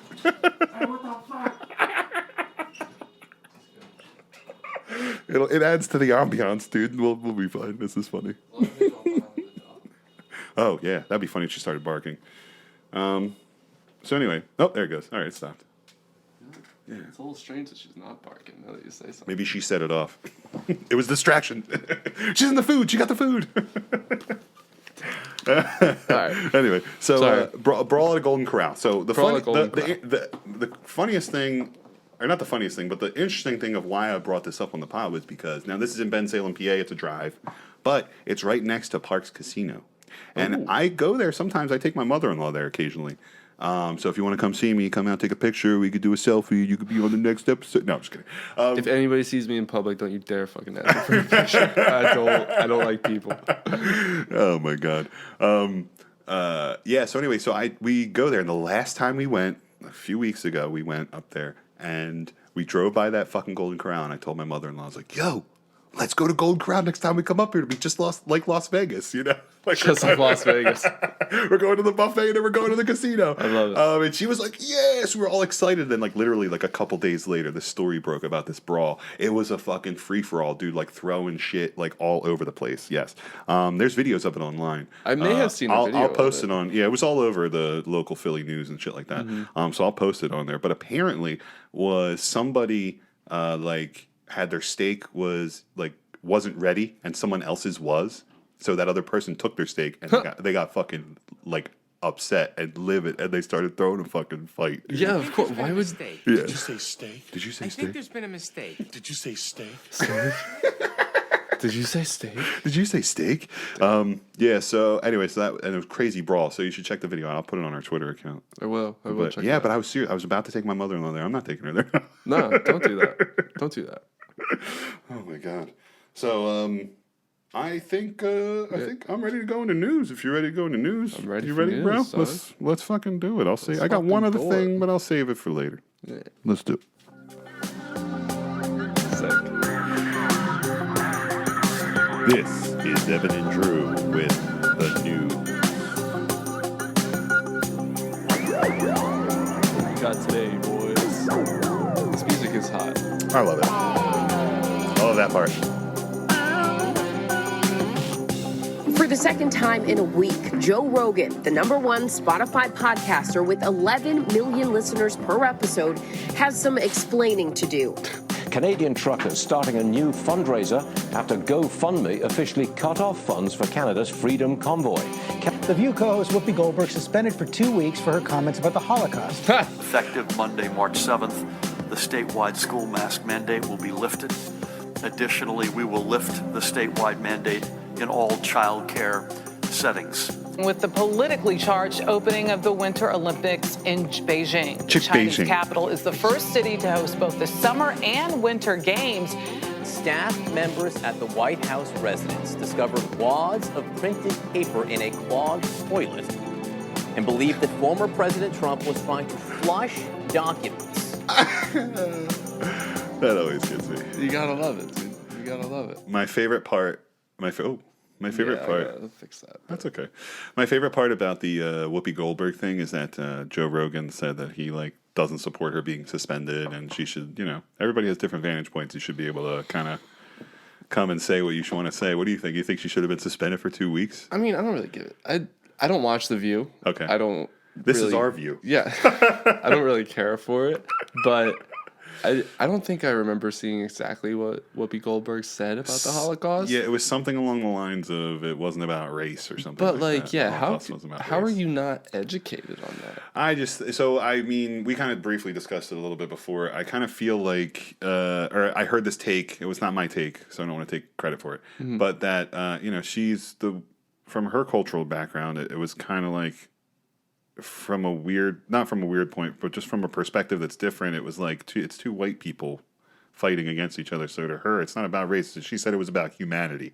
fuck? It adds to the ambiance, dude. We'll be fine. This is funny. Oh yeah, that'd be funny if she started barking. So anyway, oh there it goes. All right, it stopped. Yeah. It's a little strange that she's not barking now that you say something. Maybe she set it off. It was distraction. She's in the food. She got the food. All right. Anyway, so Sorry. brawl at a Golden Corral. So the Brawl at Golden the funniest thing, or not the funniest thing, but the interesting thing of why I brought this up on the pod was because now this is in Ben Salem, PA. It's a drive, but it's right next to Parks Casino, and I go there sometimes. I take my mother-in-law there occasionally. So if you want to come see me, come out, take a picture. We could do a selfie. You could be on the next episode. No, I'm just kidding. If anybody sees me in public, don't you dare fucking ask me for a picture. I don't like people. Oh my god. Yeah. So anyway, we go there, and the last time we went, a few weeks ago, we went up there, and we drove by that fucking Golden Corral, and I told my mother-in-law, I was like, "Yo, let's go to Golden Crown next time we come up here to be just like Las Vegas, you know? Like Just like Las Vegas. we're going to the buffet and then we're going to the casino. I love it. And she was like, yes, we were all excited. Then like literally like a couple days later, the story broke about this brawl. It was a fucking free-for-all, dude, like throwing shit like all over the place. Yes. There's videos of it online. I may have seen a video I'll post of it on, it was all over the local Philly news and shit like that. So I'll post it on there. But apparently was somebody like had their steak wasn't ready and someone else's was. So that other person took their steak and they got fucking like upset and livid and they started throwing a fucking fight. Dude. Yeah, of course. Why would? Yeah. Did you say steak? Did you say I steak? think there's been a mistake. Did you say steak? Did you say steak? Did you say steak? Yeah. So anyway, and it was crazy brawl. So you should check the video out. I'll put it on our Twitter account. I will But, check. yeah, it but out. I was serious. I was about to take my mother-in-law there. I'm not taking her there. No, don't do that. Don't do that. Oh my god. So I think I'm ready to go into news. If you're ready to go into news, I'm ready You for ready, news, bro? son. Let's fucking do it. I got fucking one other do thing, it. but I'll save it for later. Yeah. Let's do it. Sick. This is Evan and Drew with the news. Got today, boys. This music is hot. I love it. I love that part. For the second time in a week, Joe Rogan, the #1 Spotify podcaster with 11 million listeners per episode, has some explaining to do. Canadian truckers starting a new fundraiser after GoFundMe officially cut off funds for Canada's Freedom Convoy. The View co-host Whoopi Goldberg suspended for 2 weeks for her comments about the Holocaust. Effective Monday, March 7th, the statewide school mask mandate will be lifted. Additionally, we will lift the statewide mandate in all child care settings. With the politically charged opening of the Winter Olympics in Beijing. The Chinese Beijing. capital is the first city to host both the summer and winter games. Staff members at the White House residence discovered wads of printed paper in a clogged toilet and believed that former President Trump was trying to flush documents. That always gets me. You gotta love it, dude. You gotta love it. My favorite part. My favorite Yeah, part. I gotta fix that. That's okay. My favorite part about the Whoopi Goldberg thing is that Joe Rogan said that he doesn't support her being suspended, and she should, everybody has different vantage points. You should be able to kind of come and say what you want to say. What do you think? You think she should have been suspended for 2 weeks? I mean, I don't really give it. I don't watch The View. Okay. I don't. This is really- our view. Yeah. I don't really care for it, but I don't think I remember seeing exactly what Whoopi Goldberg said about the Holocaust. Yeah, it was something along the lines of it wasn't about race or something. But that. The how Holocaust wasn't about are race. you not educated on that? I mean, we kind of briefly discussed it a little bit before. I kind of feel like, or I heard this take. It was not my take, so I don't want to take credit for it. Mm-hmm. But that, she's from her cultural background, it was kind of like not from a weird point, but just from a perspective that's different. It was like it's two white people fighting against each other. So to her, it's not about race. She said it was about humanity.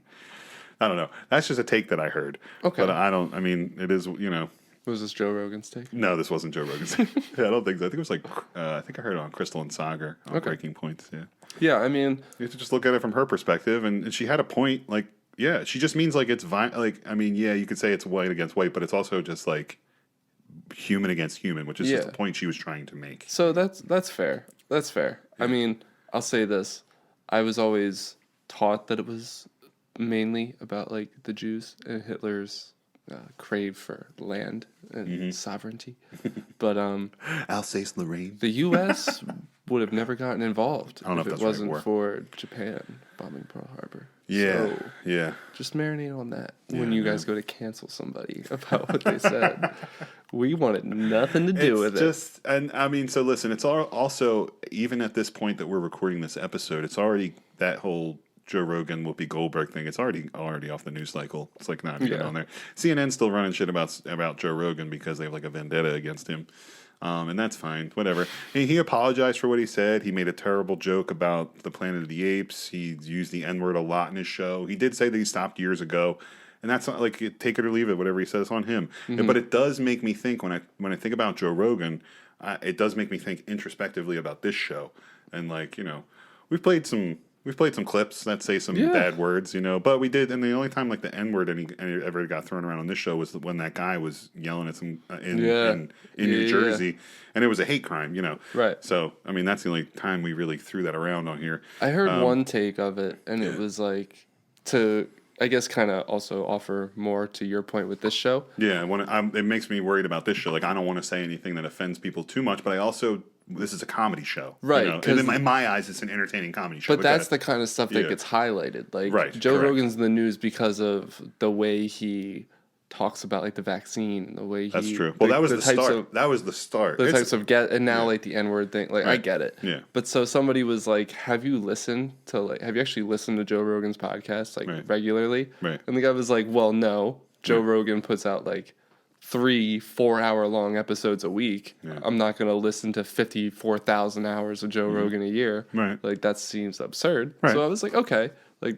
I don't know. That's just a take that I heard. Okay. But it is, Was this Joe Rogan's take? No, this wasn't Joe Rogan's. Yeah, I don't think so. I think it was I think I heard it on Crystal and Sagar on Breaking Points. Yeah. Yeah, I mean, You have to just look at it from her perspective, and she had a point. She just means it's you could say it's white against white, but it's also just human against human, which is just Yeah. the point she was trying to make. so that's fair. That's fair. I mean, I'll say this. I was always taught that it was mainly about the Jews and Hitler's crave for land and sovereignty. But Alsace-Lorraine. the U.S. would have never gotten involved I don't know if if it that's right, wasn't war. for Japan bombing Pearl Harbor. Yeah, So yeah. just marinate on that when Yeah, you guys go to cancel somebody about what they said. We wanted nothing to do with it. And I mean, so listen, it's also, even at this point that we're recording this episode, it's already that whole Joe Rogan, Whoopi Goldberg thing. It's already off the news cycle. It's not even on there. CNN's still running shit about Joe Rogan because they have a vendetta against him. And that's fine, whatever. And he apologized for what he said. He made a terrible joke about the Planet of the Apes. He used the N-word a lot in his show. He did say that he stopped years ago. And that's not take it or leave it, whatever he says on him. Mm-hmm. But it does make me think when I think about Joe Rogan, it does make me think introspectively about this show. And we've played some We've played some clips that say some bad words, but we did, and the only time like the N word any ever got thrown around on this show was when that guy was yelling at some in New Jersey, and it was a hate crime, Right. So I mean, that's the only time we really threw that around on here. I heard one take of it, and it was like to, I guess, kind of also offer more to your point with this show. Yeah, it makes me worried about this show. Like, I don't want to say anything that offends people too much, but I also. This is a comedy show, right? And in my eyes, it's an entertaining comedy show. But that's the kind of stuff that gets highlighted. Like Joe Rogan's in the news because of the way he talks about like the vaccine, the way that's true. Well, that was the start. That was the start. The types of and now like the N-word thing. Like I get it. Yeah. But so somebody was like, "Have you actually listened to Joe Rogan's podcast regularly?" Right. And the guy was like, "Well, no. Joe Rogan puts out like 3-4 hour long episodes a week. I'm not going to listen to 54,000 hours of Joe Rogan a year. Right. Like that seems absurd." Right. So I was like, okay, like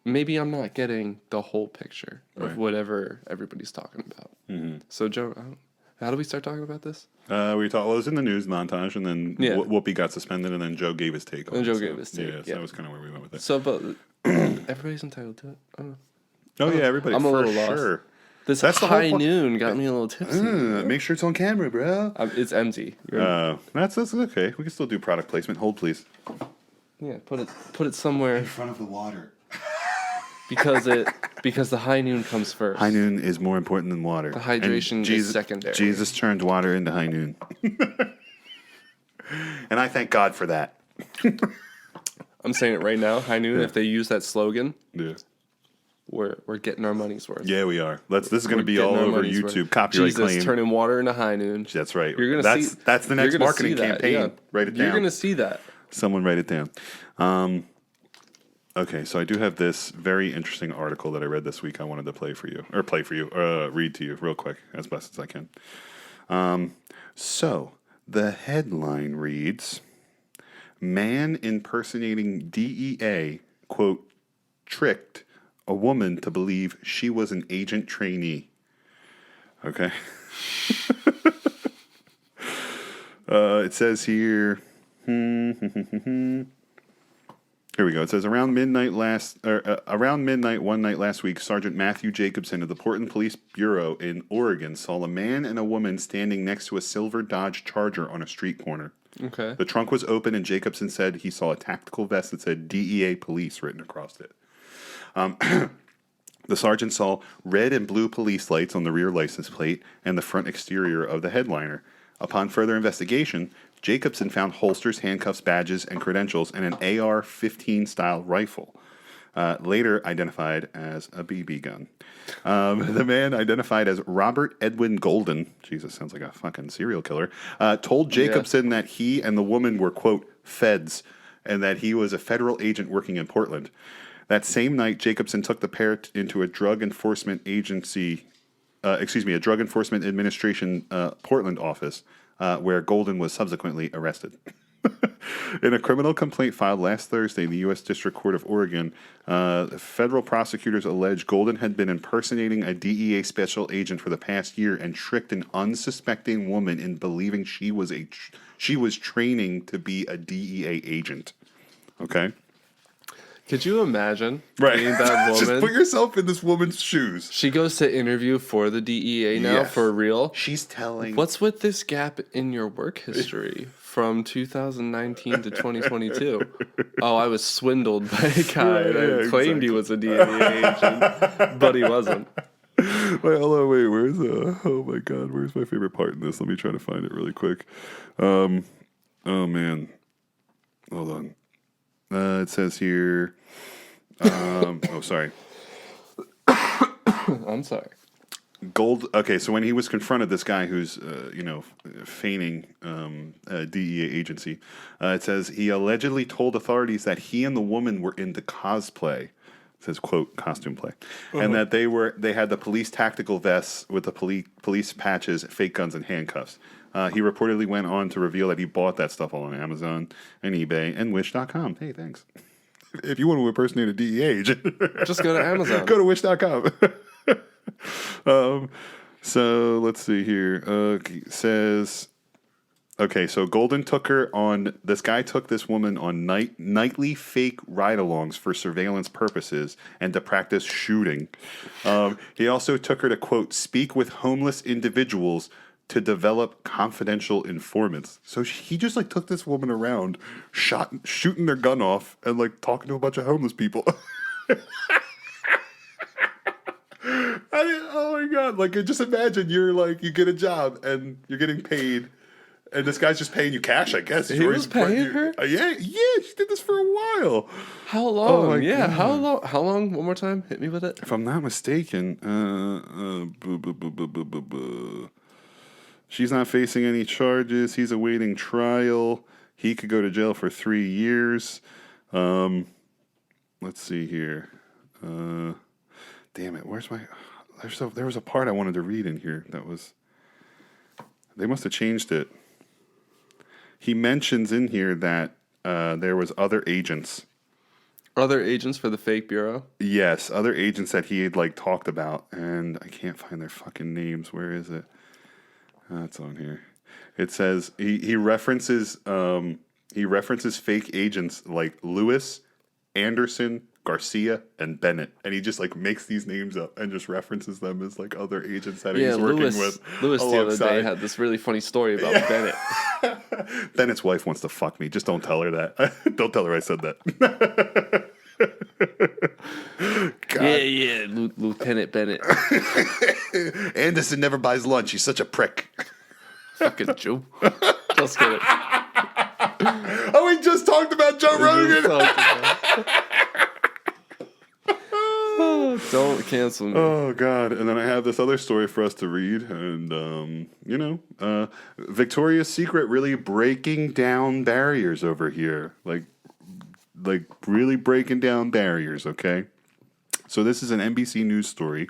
maybe I'm not getting the whole picture of whatever everybody's talking about. Mm-hmm. So Joe, how do we start talking about this? It was in the news montage, and then Whoopi got suspended, and then Joe gave his take on it. Joe gave his take. Yeah, so that was kind of where we went with it. So, but everybody's entitled to it. I don't know. Oh yeah, everybody. I'm a little lost. That's high noon got me a little tipsy. Make sure it's on camera, bro. It's empty. That's okay. We can still do product placement. Hold, please. Yeah, put it somewhere in front of the water. because the high noon comes first. High noon is more important than water. The hydration is secondary. Jesus turned water into high noon, and I thank God for that. I'm saying it right now. High noon. Yeah. If they use that slogan, yeah. We're getting our money's worth. Yeah, we are. This is going to be all over YouTube. Worth. Copyright Jesus claim. Turning water into high noon. That's right. You're gonna that's the next marketing campaign. Yeah. Write it down. You're going to see that. Someone write it down. Okay, so I do have this very interesting article that I read this week. I wanted to read to you real quick, as best as I can. So the headline reads: "Man impersonating DEA, quote, tricked a woman to believe she was an agent trainee." Okay. It says here. Here we go. It says around midnight one night last week, Sergeant Matthew Jacobson of the Portland Police Bureau in Oregon saw a man and a woman standing next to a silver Dodge Charger on a street corner. Okay. The trunk was open, and Jacobson said he saw a tactical vest that said DEA Police written across it. The sergeant saw red and blue police lights on the rear license plate and the front exterior of the headliner. Upon further investigation, Jacobson found holsters, handcuffs, badges, and credentials, and an AR-15 style rifle, later identified as a BB gun. The man, identified as Robert Edwin Golden, Jesus, sounds like a fucking serial killer, told Jacobson that he and the woman were, quote, feds, and that he was a federal agent working in Portland. That same night, Jacobson took the pair into a Drug Enforcement Administration Portland office, where Golden was subsequently arrested. In a criminal complaint filed last Thursday in the U.S. District Court of Oregon, federal prosecutors allege Golden had been impersonating a DEA special agent for the past year and tricked an unsuspecting woman in believing she was training to be a DEA agent. Okay? Could you imagine being that woman? Just put yourself in this woman's shoes. She goes to interview for the DEA now, for real. She's telling... What's with this gap in your work history from 2019 to 2022? Oh, I was swindled by a guy that claimed he was a DEA agent, but he wasn't. Wait, hold on, wait, where's oh my God, where's my favorite part in this? Let me try to find it really quick. Oh man. Hold on. It says here, oh, sorry. I'm sorry. Okay, so when he was confronted, this guy who's, feigning a DEA agency, it says he allegedly told authorities that he and the woman were into cosplay. It says, quote, costume play. And that they had the police tactical vests with the police patches, fake guns, and handcuffs. He reportedly went on to reveal that he bought that stuff all on Amazon and eBay and Wish.com. Hey, thanks. If you want to impersonate a DEA agent, just go to Amazon. Go to Wish.com. So let's see here. It says Okay, so Golden took her on. This guy took this woman on nightly fake ride-alongs for surveillance purposes and to practice shooting. He also took her to, quote, speak with homeless individuals to develop confidential informants. So he just like took this woman around, shooting their gun off, and like talking to a bunch of homeless people. Oh my god! Like, just imagine you get a job and you're getting paid. And this guy's just paying you cash, I guess. He was paying her? Yeah, she did this for a while. How long? God. How long? One more time. Hit me with it. If I'm not mistaken, she's not facing any charges. He's awaiting trial. He could go to jail for 3 years. Let's see here. Damn it, where's my... There was a part I wanted to read in here that was... They must have changed it. He mentions in here that there was other agents. Other agents for the fake bureau? Yes, other agents that he had like talked about, and I can't find their fucking names. Where is it? It's on here. It says he references fake agents like Lewis, Anderson, Garcia, and Bennett, and he just like makes these names up and just references them as like other agents that he's working with. Lewis the other day had this really funny story about Bennett. Bennett's wife wants to fuck me. Just don't tell her that. Don't tell her I said that. God. Yeah, Lieutenant Bennett. Anderson never buys lunch. He's such a prick. Fucking Joe. Just kidding. Oh, we just talked about Joe Rogan. Don't cancel me. Oh, God. And then I have this other story for us to read. And, Victoria's Secret really breaking down barriers over here. Like really breaking down barriers, okay? So this is an NBC News story.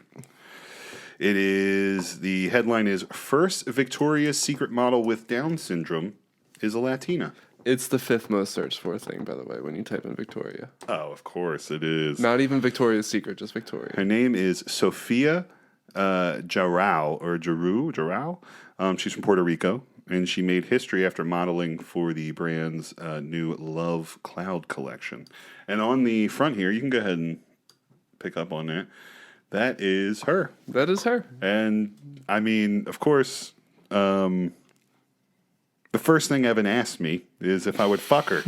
The headline is, First Victoria's Secret Model with Down Syndrome is a Latina. It's the 5th most searched for thing, by the way, when you type in Victoria. Oh, of course it is. Not even Victoria's Secret, just Victoria. Her name is Sophia Jarrao. She's from Puerto Rico, and she made history after modeling for the brand's new Love Cloud collection. And on the front here, you can go ahead and pick up on that. That is her. That is her. And, I mean, of course... the first thing Evan asked me is if I would fuck her.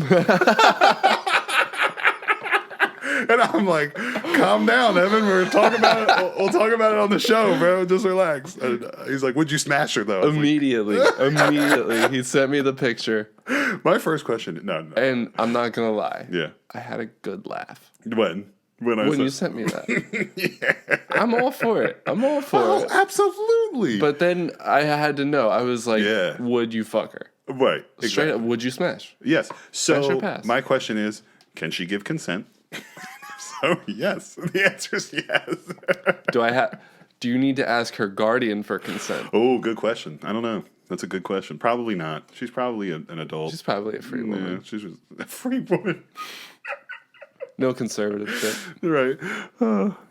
And I'm like, calm down, Evan. We'll talk about it on the show, bro. Just relax. And he's like, would you smash her, though? Immediately. He sent me the picture. My first question, no. And I'm not going to lie. Yeah. I had a good laugh. When you sent me that. Yeah. I'm all for it. Oh, absolutely. But then I had to know. I was like, would you fuck her? Right. Straight up, would you smash? Yes. So smash or pass? My question is, can she give consent? So yes. The answer is yes. Do you need to ask her guardian for consent? Oh, good question. I don't know. That's a good question. Probably not. She's probably an adult. She's probably a free woman. Yeah, she's a free woman. No conservative shit. Right.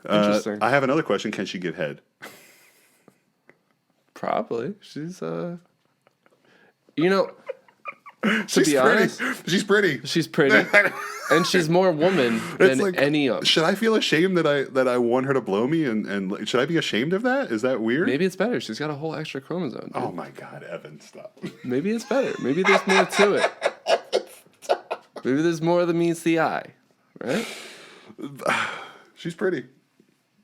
Interesting. I have another question. Can she give head? Probably. She's to she's be honest, she's pretty. She's pretty, and she's more woman than any of them. Should I feel ashamed that I want her to blow me? And should I be ashamed of that? Is that weird? Maybe it's better. She's got a whole extra chromosome. Dude. Oh my God, Evan, stop. Maybe it's better. Maybe there's more to it. Maybe there's more than meets the eye, right? She's pretty.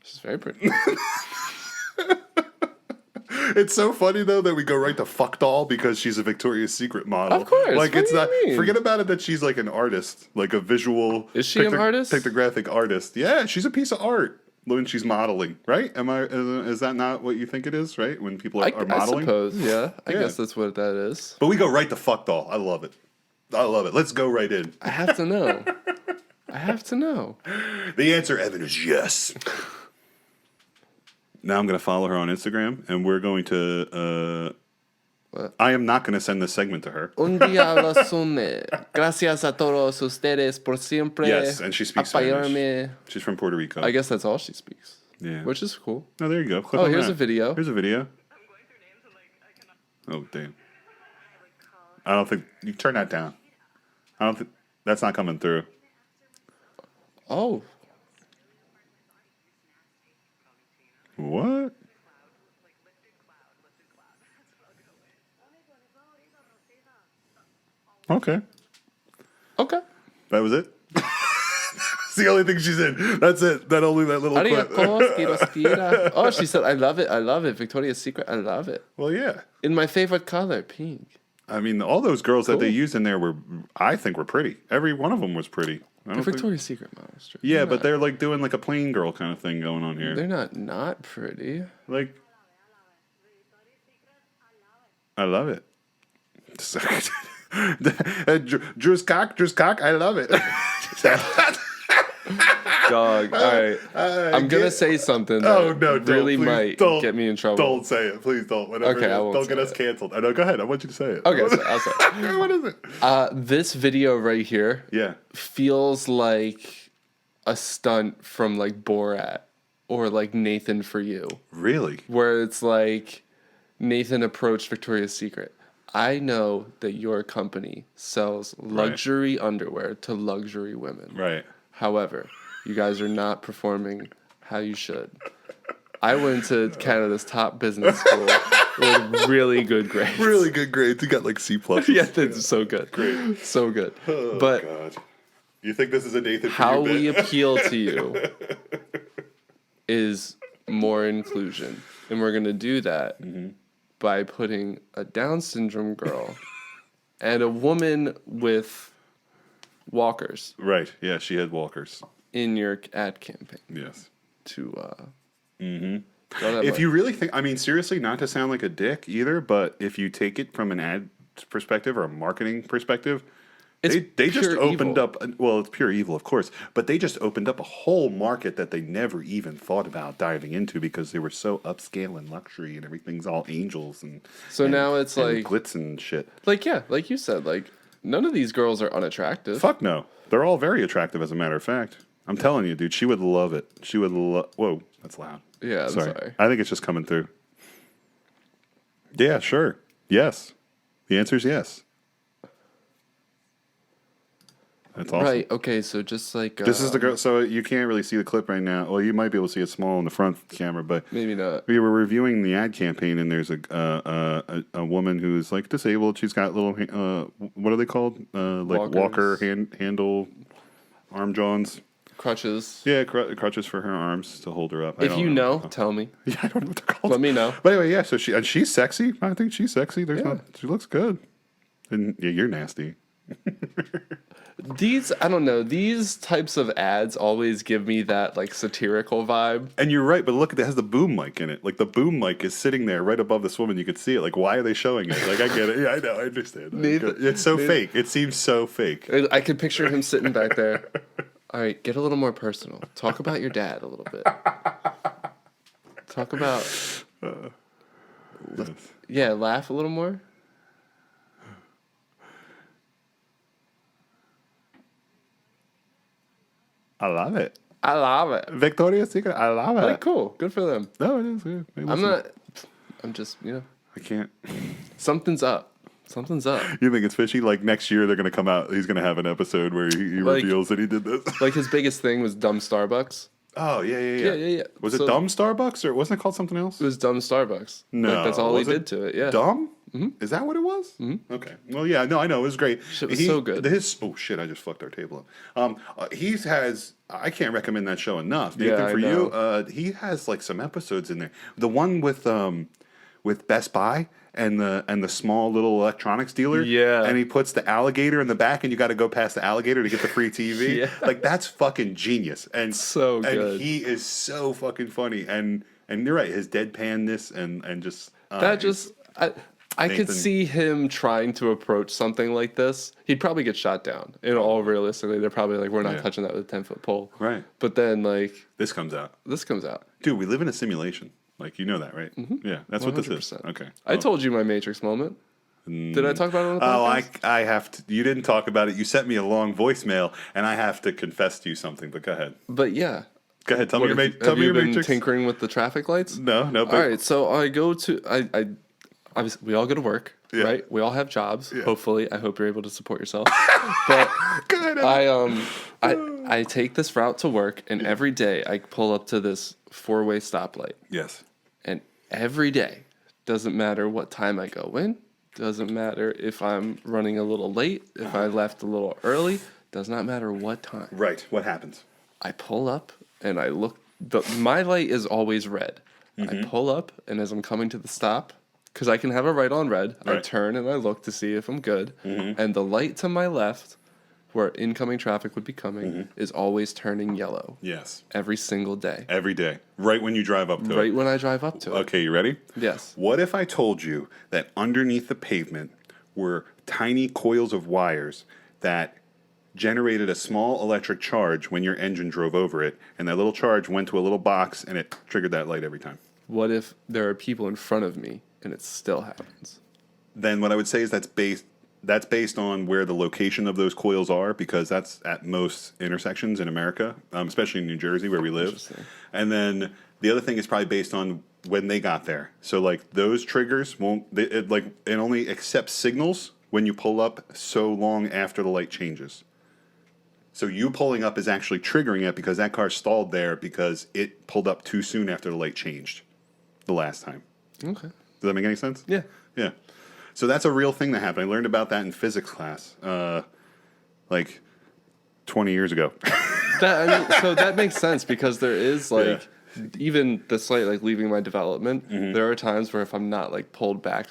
She's very pretty. It's so funny though that we go right to fuck doll because she's a Victoria's Secret model. Of course. Like, what it's do you not. mean? Forget about it that she's like an artist, like a visual. Is she an artist? Pictographic artist. Yeah, she's a piece of art when she's modeling. Right? Is that not what you think it is? Right? When people are modeling. I suppose. Yeah. I guess that's what that is. But we go right to fuck doll. I love it. Let's go right in. I have to know. The answer, Evan, is yes. Now I'm going to follow her on Instagram, and we're going to... What? I am not going to send this segment to her. Un día los une. Gracias a todos ustedes por siempre. Yes, and she speaks Spanish. Apoyarme. She's from Puerto Rico. I guess that's all she speaks. Yeah. Which is cool. Oh, there you go. Here's a video. Here's a video. Oh, damn. I don't think you turn that down. I don't think that's not coming through. Oh. What? Okay. Okay. That was it? It's the only thing she said. That's it. That little clip. Oh, she said, I love it. I love it. Victoria's Secret. I love it. Well, yeah. In my favorite color, pink. I mean, all those girls that they used in there I think were pretty. Every one of them was pretty. They're Victoria's Secret models. True. Yeah, but they're like doing like a plain girl kind of thing going on here. They're not pretty. Like, I love it. So Drew's cock, I love it. Dog. All right. I'm gonna say something that really might get me in trouble. Don't say it, please. Don't. Whatever. Okay, I won't. Don't get us canceled. I know. Go ahead. I want you to say it. Okay, so I'll say it. What is it? This video right here. Yeah. Feels like a stunt from like Borat or like Nathan For You. Really? Where it's like Nathan approached Victoria's Secret. I know that your company sells luxury underwear to luxury women. Right. However, you guys are not performing how you should. I went to Canada's top business school with really good grades. Really good grades. You got like C+. Yeah, that's so good. Great. So good. Oh, but God. You think this is a Nathan For how You bit? we appeal to you is more inclusion. And we're going to do that by putting a Down syndrome girl and a woman with walkers. Right. Yeah, she had walkers. In your ad campaign. Yes. To, if you really think, I mean, seriously, not to sound like a dick either, but if you take it from an ad perspective or a marketing perspective, they just opened up, well, it's pure evil, of course, but they just opened up a whole market that they never even thought about diving into because they were so upscale and luxury and everything's all angels and now it's like glitz and shit. Like, yeah, like you said, like none of these girls are unattractive. Fuck no. They're all very attractive, as a matter of fact. I'm telling you, dude, she would love it. She would love... Whoa, that's loud. Yeah, I'm sorry. I think it's just coming through. Yeah, sure. Yes. The answer is yes. That's awesome. Right, okay, so just like... this is the girl... So you can't really see the clip right now. Well, you might be able to see it small in the front camera, but... Maybe not. We were reviewing the ad campaign, and there's a woman who's, like, disabled. She's got little... what are they called? Like, walker, handle, arm johns. Crutches. Yeah, crutches for her arms to hold her up. If you know, tell me. Yeah, I don't know what they're called. Let me know. But anyway, yeah, so she's sexy. I think she's sexy. She looks good. And yeah, you're nasty. I don't know, these types of ads always give me that like satirical vibe. And you're right, but look, it has the boom mic in it. Like the boom mic is sitting there right above this woman. You could see it. Like, why are they showing it? Like, I get it. Yeah, I know. I understand. It's so fake. It seems so fake. I could picture him sitting back there. All right, get a little more personal. Talk about your dad a little bit. Talk about... yeah, laugh a little more. I love it. I love it. Victoria's Secret, I love it. Like, cool. Good for them. No, it is. Yeah. I'm just, you know. I can't. Something's up. Something's up. You think it's fishy? Like next year they're going to come out, he's going to have an episode where he reveals that he did this. Like his biggest thing was dumb Starbucks. Oh, yeah. Was it dumb Starbucks or wasn't it called something else? It was dumb Starbucks. No. Like, that's all he did to it, yeah. Dumb? Mm-hmm. Is that what it was? Mm-hmm. Okay. Well, yeah, no, I know. It was great. Shit was so good. Oh, shit, I just fucked our table up. I can't recommend that show enough. Yeah, Nathan For You, he has like some episodes in there. The one with Best Buy and the small little electronics dealer. Yeah. And he puts the alligator in the back and you got to go past the alligator to get the free TV. Yeah. Like, that's fucking genius. And so good. And he is so fucking funny. And you're right, his deadpanness and just... I could see him trying to approach something like this. He'd probably get shot down. In all realistically, they're probably like, we're not touching that with a 10-foot pole. Right. But then, like... This comes out. Dude, we live in a simulation. Like, you know that, right? Mm-hmm. Yeah, that's 100%. What this is. Okay. I told you my Matrix moment. Did I talk about it on the podcast? I have to... You didn't talk about it. You sent me a long voicemail, and I have to confess to you something, but go ahead. But yeah. Go ahead. Tell me your Matrix. Have you been tinkering with the traffic lights? No. All right, so I go to... we all go to work. right? We all have jobs. Hopefully, I hope you're able to support yourself. But I take this route to work, and every day I pull up to this 4-way stoplight. Yes. And every day, doesn't matter what time I go in, doesn't matter if I'm running a little late, if I left a little early, does not matter what time. Right. What happens? I pull up and I look. My light is always red. I pull up, and as I'm coming to the stop, because I can have a right on red, I turn and I look to see if I'm good. And the light to my left, where incoming traffic would be coming, is always turning yellow. Yes. Every single day. Every day. Right when you drive up to it. Right when I drive up to it. Okay, you ready? Yes. What if I told you that underneath the pavement were tiny coils of wires that generated a small electric charge when your engine drove over it, and that little charge went to a little box and it triggered that light every time? What if there are people in front of me and it still happens? Then what I would say is that's based on where the location of those coils are, because that's at most intersections in America, especially in New Jersey where we live. And then the other thing is probably based on when they got there. So like those triggers it only accepts signals when you pull up so long after the light changes. So you pulling up is actually triggering it because that car stalled there because it pulled up too soon after the light changed the last time. Okay. Does that make any sense? Yeah. Yeah. So that's a real thing that happened. I learned about that in physics class, like 20 years ago. So that makes sense, because there is even the slight leaving my development. There are times where if I'm not pulled back,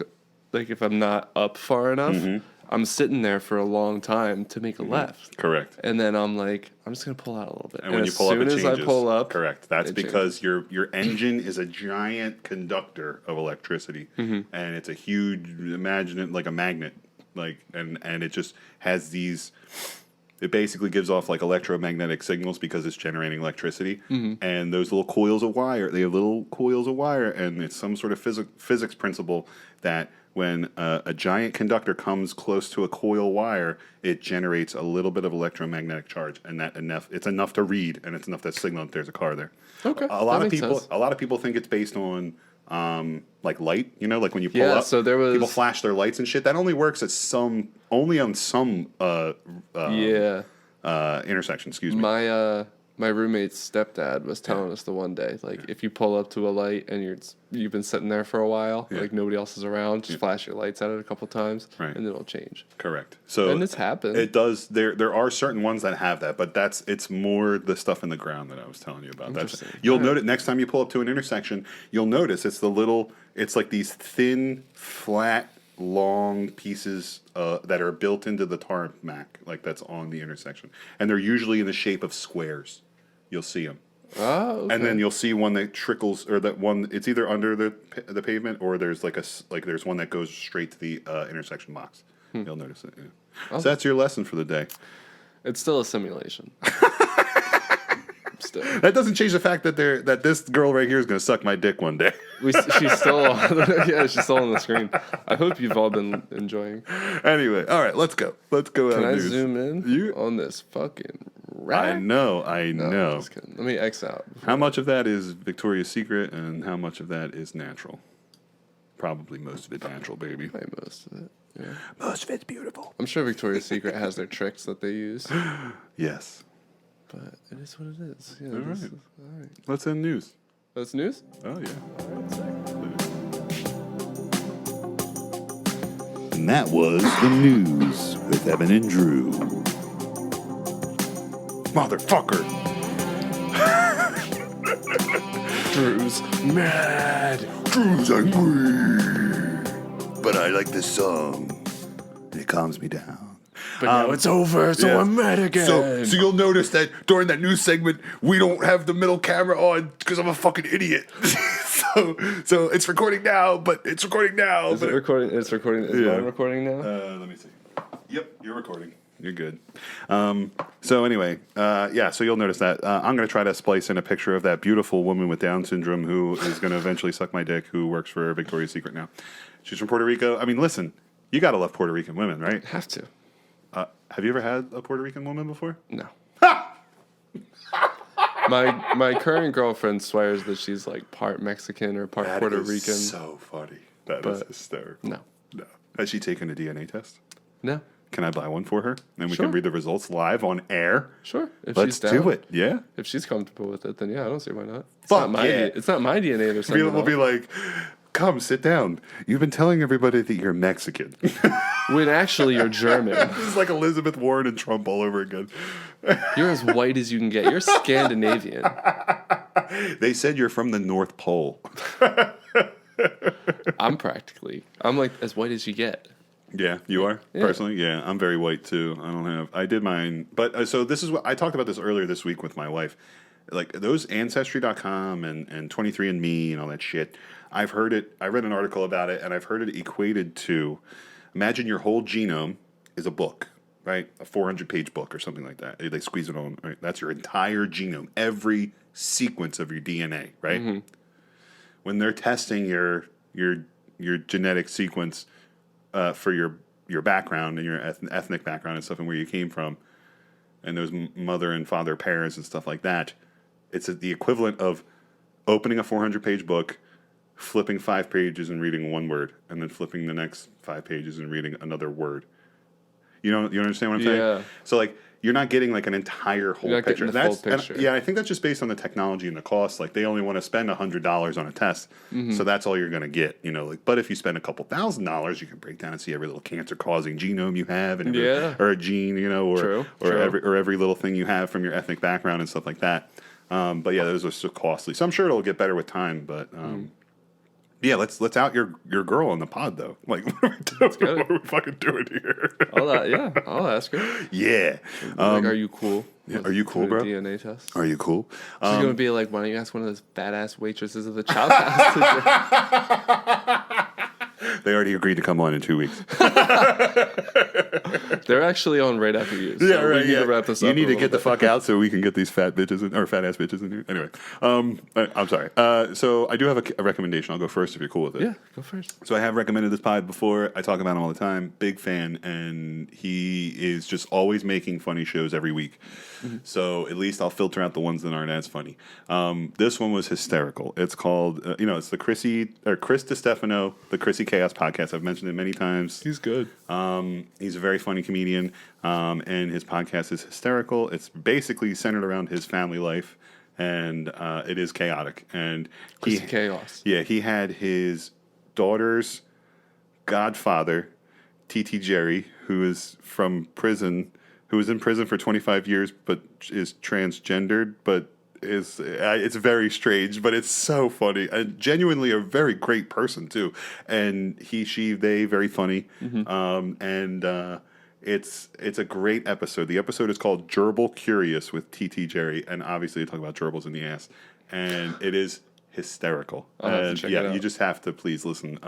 if I'm not up far enough, I'm sitting there for a long time to make a left. Correct. And then I'm just gonna pull out a little bit. And when you pull up, it changes. As soon as I pull up, correct. That's because your engine is a giant conductor of electricity, and it's a huge. Imagine it like a magnet, and it just has these. It basically gives off electromagnetic signals because it's generating electricity, and those little coils of wire. They have little coils of wire, and it's some sort of physics principle that when a giant conductor comes close to a coil wire, it generates a little bit of electromagnetic charge, and it's enough to read, and it's enough to signal that there's a car there. Okay. A lot of people think it's based on light, when you pull up. So people flash their lights and shit. That only works at only on some intersection. Excuse me. My roommate's stepdad was telling us the one day, if you pull up to a light and you've been sitting there for a while, nobody else is around, just flash your lights at it a couple times, and it'll change. Correct. So and it's happened. It does. There are certain ones that have that, but it's more the stuff in the ground that I was telling you about. You'll notice next time you pull up to an intersection, you'll notice it's like these thin, flat, long pieces that are built into the tarmac, that's on the intersection, and they're usually in the shape of squares. You'll see them. Oh, okay. And then you'll see one that trickles, or that one. It's either under the pavement, or there's there's one that goes straight to the intersection box. You'll notice it. Yeah. Oh. So that's your lesson for the day. It's still a simulation. Still. That doesn't change the fact that this girl right here is going to suck my dick one day. She's still on the screen. I hope you've all been enjoying. Anyway, all right, let's go. Can I zoom in on this fucking rack? I know. No, just kidding. Let me X out. How much of that is Victoria's Secret, and how much of that is natural? Probably most of it natural, baby. Most of it. Yeah. Most of it's beautiful. I'm sure Victoria's Secret has their tricks that they use. Yes. But it is what it is. Yeah, all right. Let's end news. That's news? Oh, yeah. All right, and that was the news with Evan and Drew. Motherfucker. Drew's mad. Drew's angry. But I like this song. It calms me down. But now it's over, so I'm mad again. So you'll notice that during that news segment, we don't have the middle camera on because I'm a fucking idiot. so it's recording now, but it's recording now. Is it recording? It's recording. Is mine recording now? Let me see. Yep, you're recording. You're good. So anyway, so you'll notice that. I'm going to try to splice in a picture of that beautiful woman with Down syndrome who is going to eventually suck my dick, who works for Victoria's Secret now. She's from Puerto Rico. I mean, listen, you got to love Puerto Rican women, right? Have to. Have you ever had a Puerto Rican woman before? No. My current girlfriend swears that she's part Mexican or part Puerto Rican. So funny. That is hysterical. No. Has she taken a DNA test? No. Can I buy one for her? And we Sure. can read the results live on air? Sure. If Let's she's down. do it. Yeah? If she's comfortable with it, then yeah, I don't see why not. It's Fuck not my yeah. It's not my DNA they're sending We'll be off. like, come, sit down. You've been telling everybody that you're Mexican. When actually you're German. It's like Elizabeth Warren and Trump all over again. You're as white as you can get. You're Scandinavian. They said you're from the North Pole. I'm like as white as you get. Yeah, you are? Yeah. Personally? Yeah, I'm very white too. I did mine. But so this is what I talked about this earlier this week with my wife. Like those Ancestry.com and 23andMe and all that shit. I've heard it. I read an article about it and I've heard it equated to imagine your whole genome is a book, right? A 400-page book or something like that. They squeeze it on. Right? That's your entire genome, every sequence of your DNA, right? Mm-hmm. When they're testing your genetic sequence for your background and your ethnic background and stuff and where you came from, and those mother and father pairs and stuff like that, it's the equivalent of opening a 400-page book, flipping 5 pages and reading one word, and then flipping the next 5 pages and reading another word. You understand what I'm saying? Yeah. So like you're not getting like an entire whole picture. Full picture. Yeah, I think that's just based on the technology and the cost. Like they only want to spend $100 on a test, so that's all you're going to get. But if you spend a couple $1,000s, you can break down and see every little cancer-causing genome you have, and or a gene, or every little thing you have from your ethnic background and stuff like that. But yeah, those are so costly. So I'm sure it'll get better with time. But yeah, let's out your girl on the pod though. Like, what are we fucking doing here? I'll ask her. Yeah. Like, are you cool? Yeah, are you cool, bro? DNA test. Are you cool? She's gonna be like, why don't you ask one of those badass waitresses of the Chow House? They already agreed to come on in 2 weeks. They're actually on right after you. So yeah, right. We need to wrap this up. You need to get the fuck out so we can get these fat ass bitches in here. Anyway, I'm sorry. So I do have a recommendation. I'll go first if you're cool with it. Yeah, go first. So I have recommended this pod before. I talk about him all the time. Big fan, and he is just always making funny shows every week. Mm-hmm. So at least I'll filter out the ones that aren't as funny. This one was hysterical. It's called, it's the Chris DiStefano, the Chrissy Chaos podcast. I've mentioned it many times. He's good. He's a very funny comedian, and his podcast is hysterical. It's basically centered around his family life, and it is chaotic. And chaos. Yeah, he had his daughter's godfather, T.T. Jerry, who is from prison, who was in prison for 25 years, but is transgendered, but it's very strange, but it's so funny and genuinely a very great person too. And they very funny. Mm-hmm. It's a great episode. The episode is called Gerbil Curious with T.T. Jerry, and obviously they talk about gerbils in the ass, and it is hysterical. I'll have to check it out. You just have to please listen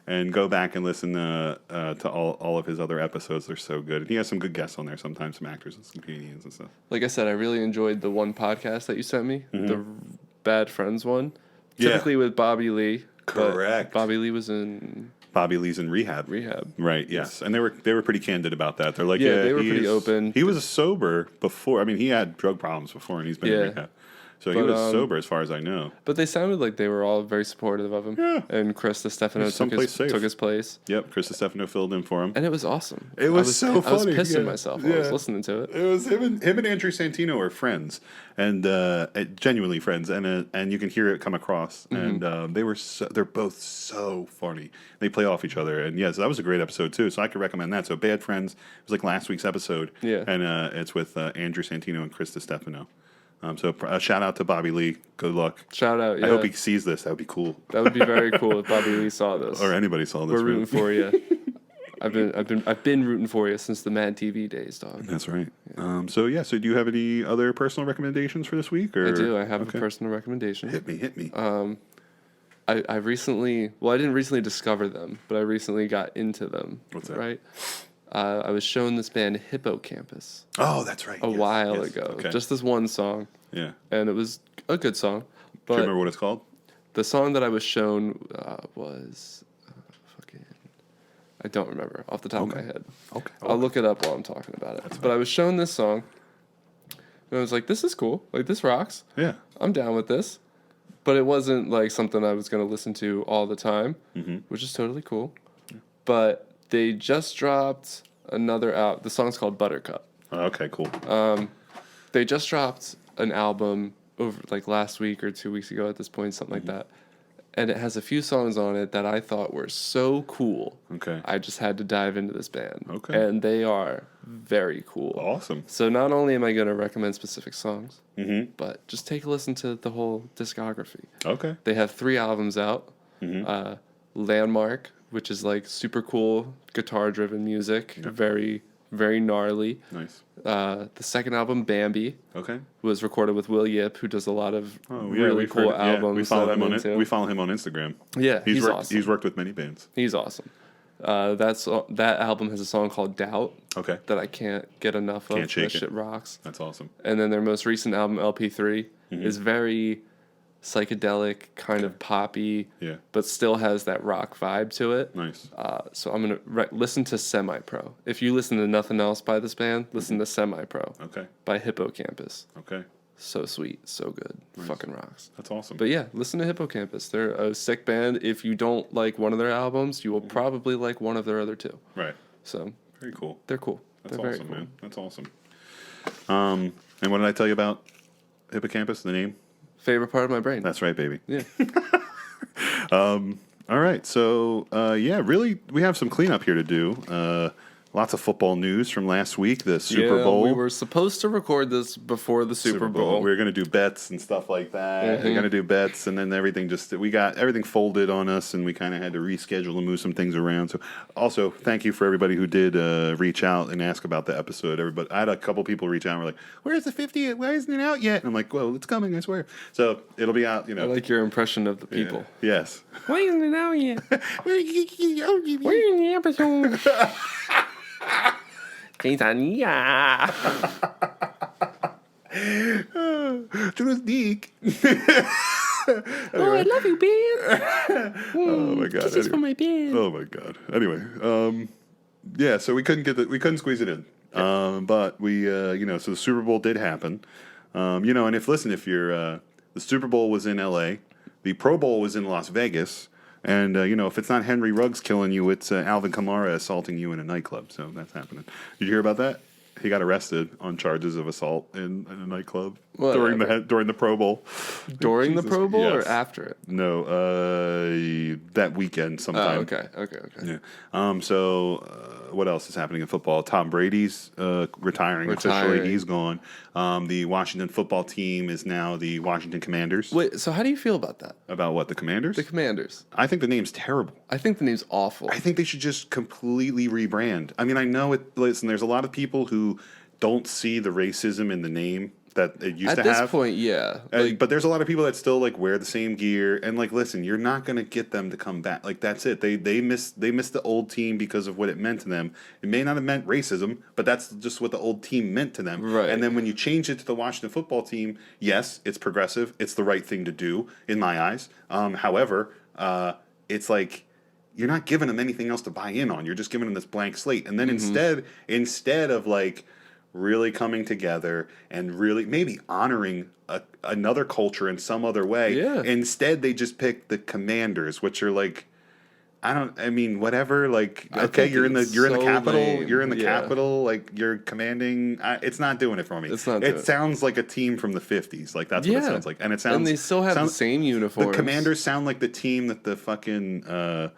and go back and listen to all of his other episodes. They're so good. And he has some good guests on there sometimes, some actors and some comedians and stuff. Like I said, I really enjoyed the one podcast that you sent me, the Bad Friends one. Typically with Bobby Lee. Correct. Bobby Lee's in rehab. Right, yes. And they were pretty candid about that. They're like, they were pretty open. He was sober before. I mean, he had drug problems before, and he's been in rehab. So he was sober as far as I know. But they sounded like they were all very supportive of him. Yeah. And Chris DiStefano took his place. Yep, Chris DiStefano filled in for him. And it was awesome. It was so funny. I was pissing myself while I was listening to it. It was him and Andrew Santino are friends, and genuinely friends, and you can hear it come across. Mm-hmm. And they're both so funny. They play off each other, and so that was a great episode too. So I could recommend that. So Bad Friends, it was like last week's episode. Yeah. And it's with Andrew Santino and Chris DiStefano. So a shout out to Bobby Lee. Good luck. Shout out. Yeah. I hope he sees this. That would be cool. That would be very cool if Bobby Lee saw this, or anybody saw this. We're rooting for you. I've been rooting for you since the Mad TV days, dog. That's right. Yeah. So do you have any other personal recommendations for this week? Or? I do. I have a personal recommendation. Hit me. I recently, I didn't recently discover them, but I recently got into them. What's that? Right. I was shown this band Hippocampus. Oh, that's right. A while ago. Okay. Just this one song. Yeah. And it was a good song. But do you remember what it's called? The song that I was shown was I don't remember off the top of my head. Okay. I'll look it up while I'm talking about it. But I was shown this song, and I was like, this is cool. Like, this rocks. Yeah. I'm down with this. But it wasn't like something I was going to listen to all the time, which is totally cool. Yeah. But They just dropped another album. The song's called Buttercup. Okay, cool. They just dropped an album over like last week or 2 weeks ago at this point, something like that. And it has a few songs on it that I thought were so cool. Okay. I just had to dive into this band. Okay. And they are very cool. Awesome. So not only am I going to recommend specific songs, but just take a listen to the whole discography. Okay. They have 3 albums out. Landmark, which is like super cool guitar-driven music, very, very gnarly. Nice. The second album, Bambi, Okay. was recorded with Will Yip, who does a lot of Yeah, really we've cool heard, albums. we follow that him I'm on into. we follow him on Instagram. Yeah, he's awesome. He's worked with many bands. He's awesome. That album has a song called Doubt. Okay. That I can't get enough of. Can't shake that it. shit rocks. That's awesome. And then their most recent album, LP3, is very psychedelic, kind of poppy, but still has that rock vibe to it. Nice. So I'm gonna listen to Semi Pro. If you listen to nothing else by this band, listen to Semi Pro. Okay. By Hippocampus. Okay. So sweet, so good, fucking rocks. That's awesome. But yeah, listen to Hippocampus. They're a sick band. If you don't like one of their albums, you will probably like one of their other 2. Right. So very cool. They're cool. That's They're awesome, very cool. man. That's awesome. And what did I tell you about Hippocampus? The name? Favorite part of my brain. That's right, baby. Yeah. All right. So really, we have some cleanup here to do. Lots of football news from last week. The Super Bowl. We were supposed to record this before the Super Bowl. We were going to do bets and stuff like that. We are going to do bets, and then everything we got everything folded on us, and we kind of had to reschedule and move some things around. So, also, thank you for everybody who did reach out and ask about the episode. Everybody, I had a couple people reach out and were like, "Where's the 50th? Why isn't it out yet?" And I'm like, "Well, it's coming, I swear." So it'll be out. I like your impression of the people. Yes. Why isn't it out yet? Where in the episode? Tanzania. To the sneak. Oh, I love you, Ben. Oh my god. Kisses for my Ben. Oh my god. Anyway, so we couldn't squeeze it in. But we so the Super Bowl did happen. And if you're the Super Bowl was in LA, the Pro Bowl was in Las Vegas. And, if it's not Henry Ruggs killing you, it's Alvin Kamara assaulting you in a nightclub. So that's happening. Did you hear about that? He got arrested on charges of assault in a nightclub during the Pro Bowl. During the Pro Bowl or after it? No, that weekend sometime. Oh, okay. Yeah. What else is happening in football? Tom Brady's retiring officially. He's gone. The Washington football team is now the Washington Commanders. Wait, so how do you feel about that? About what, the Commanders? The Commanders. I think the name's terrible. I think the name's awful. I think they should just completely rebrand. I mean, I know it. Listen, there's a lot of people who don't see the racism in the name that it used to have. At this point, yeah. But there's a lot of people that still wear the same gear and listen, you're not gonna get them to come back. That's it. They missed the old team because of what it meant to them. It may not have meant racism, but that's just what the old team meant to them. Right. And then when you change it to the Washington football team, yes, it's progressive. It's the right thing to do in my eyes. However, it's like you're not giving them anything else to buy in on. You're just giving them this blank slate. And then instead of really coming together and really maybe honoring another culture in some other way. Yeah. Instead, they just pick the Commanders, which are whatever. Okay, you're in the capital. Lame. You're in the capital. You're commanding. It's not doing it for me. It's not. It sounds like a team from the 50s. That's what it sounds like. And it sounds. And they still have the same uniforms. The Commanders sound like the team that the fucking.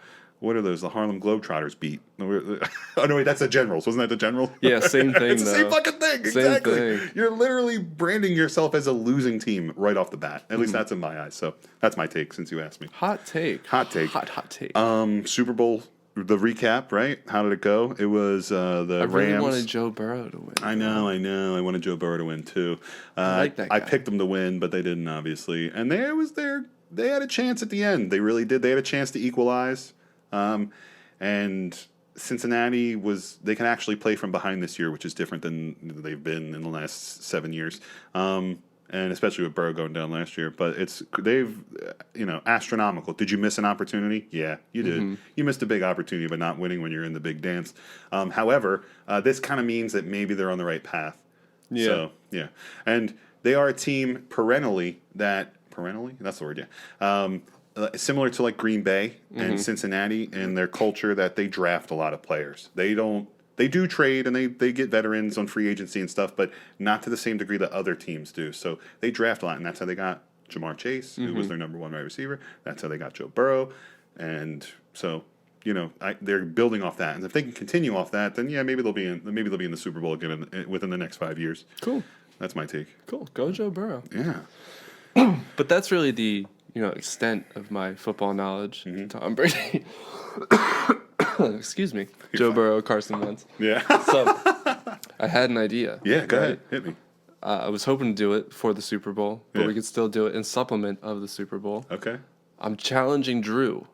What are those? The Harlem Globetrotters beat. Oh, no, wait, that's the Generals. Wasn't that the Generals? Yeah, same thing, It's the same fucking thing. Same Exactly. thing. You're literally branding yourself as a losing team right off the bat. At least that's in my eyes. So that's my take since you asked me. Hot take. Hot take. Hot take. Super Bowl, the recap, right? How did it go? It was the Rams. I really wanted Joe Burrow to win. I know. I wanted Joe Burrow to win, too. I like that guy. I picked them to win, but they didn't, obviously. And they had a chance at the end. They really did. They had a chance to equalize. And Cincinnati they can actually play from behind this year, which is different than they've been in the last 7 years. And especially with Burrow going down last year. But they've astronomical. Did you miss an opportunity? Yeah, you did. Mm-hmm. You missed a big opportunity by not winning when you're in the big dance. However, this kind of means that maybe they're on the right path. Yeah. So, yeah. And they are a team perennially, that's the word, yeah. similar to like Green Bay and Cincinnati and their culture that they draft a lot of players. They do trade and they get veterans on free agency and stuff, but not to the same degree that other teams do. So they draft a lot, and that's how they got Jamar Chase, who was their number 1 wide receiver. That's how they got Joe Burrow. And so, they're building off that. And if they can continue off that, then yeah, maybe they'll be in the Super Bowl again within the next 5 years. Cool. That's my take. Cool. Go Joe Burrow. Yeah. But that's really the extent of my football knowledge. Tom Brady. Excuse me. Joe Burrow, Carson Wentz. Yeah. So I had an idea. Yeah, go ahead. Hit me. I was hoping to do it for the Super Bowl, but we could still do it in supplement of the Super Bowl. Okay. I'm challenging Drew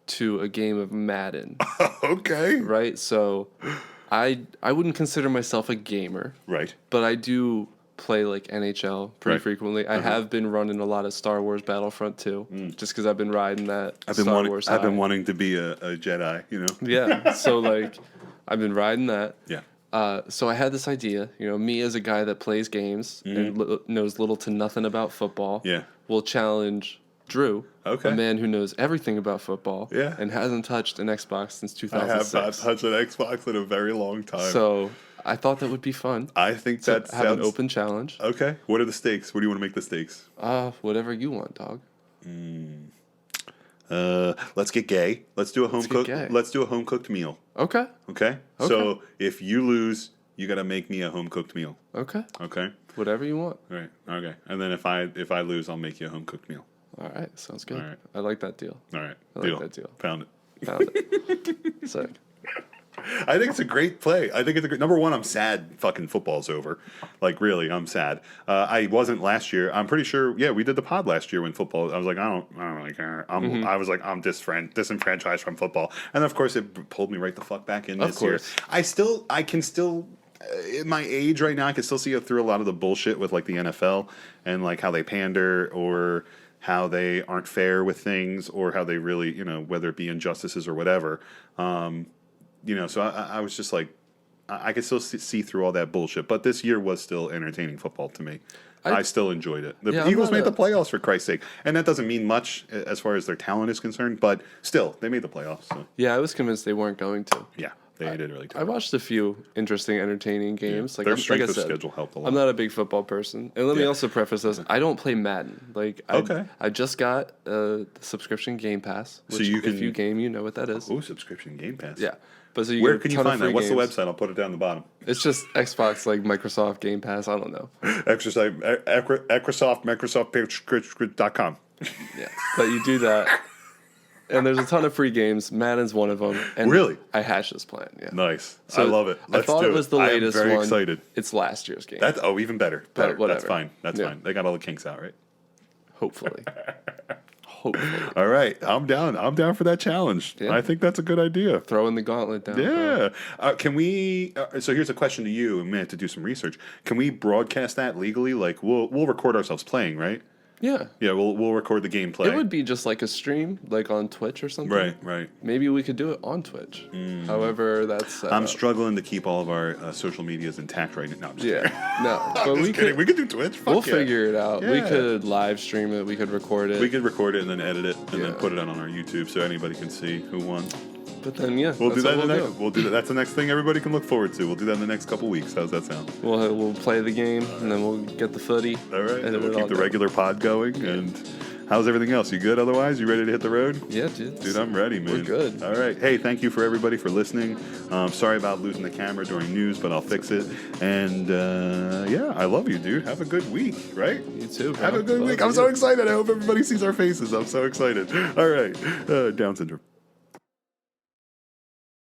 to a game of Madden. Okay. Right? So I wouldn't consider myself a gamer. Right. But I do play like NHL pretty frequently. I have been running a lot of Star Wars Battlefront 2, just because I've been riding that Star Wars high. I've been wanting to be a Jedi, Yeah. So like I've been riding that. Yeah. So I had this idea, me as a guy that plays games and knows little to nothing about football. Yeah. Will challenge Drew, okay, a man who knows everything about football, yeah, and hasn't touched an Xbox since 2006. I have not touched an Xbox in a very long time. So I thought that would be fun. I think that have an open challenge. Okay. What are the stakes? What do you want to make the stakes? Whatever you want, dog. Let's get gay. Let's do a home cooked meal. Okay. Okay. So if you lose, you got to make me a home cooked meal. Okay. Okay. Whatever you want. All right. Okay. And then if I lose, I'll make you a home cooked meal. All right. Sounds good. All right. I like that deal. All right. I like that deal. Found it. Found it. Sick. I think it's a great play. I think it's a great. Number one, I'm sad fucking football's over. Like, really, I'm sad. I wasn't last year. I'm pretty sure, yeah, we did the pod last year when football, I was like, I don't really care. I was like, I'm disenfranchised from football. And of course, it pulled me right the fuck back in this year. I can still, at my age right now, I can still see through a lot of the bullshit with like the NFL and like how they pander or how they aren't fair with things or how they really, whether it be injustices or whatever. So I was just like, I could still see through all that bullshit. But this year was still entertaining football to me. I still enjoyed it. The Eagles made the playoffs, for Christ's sake. And that doesn't mean much as far as their talent is concerned. But still, they made the playoffs. So. Yeah, I was convinced they weren't going to. Yeah, they did really. I watched a few interesting, entertaining games. Yeah, their strength of schedule helped a lot. I'm not a big football person. And let me also preface this. I don't play Madden. I just got the subscription Game Pass. Which so you can, if you game, you know what that is. Oh, subscription Game Pass. Yeah. But so where can you find that? What's the website? I'll put it down the bottom. It's just Xbox, like Microsoft Game Pass. I don't know. Microsoft.com. Yeah, but you do that, and there's a ton of free games. Madden's one of them. And really? I hatched this plan. Yeah. Nice. So I love it. I thought it was the latest one. I'm very excited. It's last year's game. That's even better. But whatever. That's fine. That's fine. They got all the kinks out, right? Hopefully. All right, I'm down. I'm down for that challenge. Yeah. I think that's a good idea. Throwing the gauntlet down. Yeah. Can we? So here's a question to you. We may have to do some research. Can we broadcast that legally? Like we'll record ourselves playing, right? Yeah. Yeah. We'll record the gameplay. It would be just like a stream, like on Twitch or something. Right. Maybe we could do it on Twitch. However, that's. I'm struggling to keep all of our social medias intact right now. No, I'm just kidding. No, but we could do Twitch. We'll figure it out. Yeah. We could live stream it. We could record it. We could record it and then edit it and then put it on our YouTube so anybody can see who won. But then, we'll do that. We'll do that. That's the next thing everybody can look forward to. We'll do that in the next couple weeks. How's that sound? We'll play the game and then we'll get the footy. All right. And we'll keep the regular pod going. Yeah. And how's everything else? You good? Otherwise, you ready to hit the road? Yeah, dude. Dude, I'm ready, man. We're good. All right. Hey, thank you for everybody for listening. Sorry about losing the camera during news, but I'll fix it. And I love you, dude. Have a good week. Right? You too. Bro. Have a good week. I'm so excited. I hope everybody sees our faces. I'm so excited. All right. Down syndrome.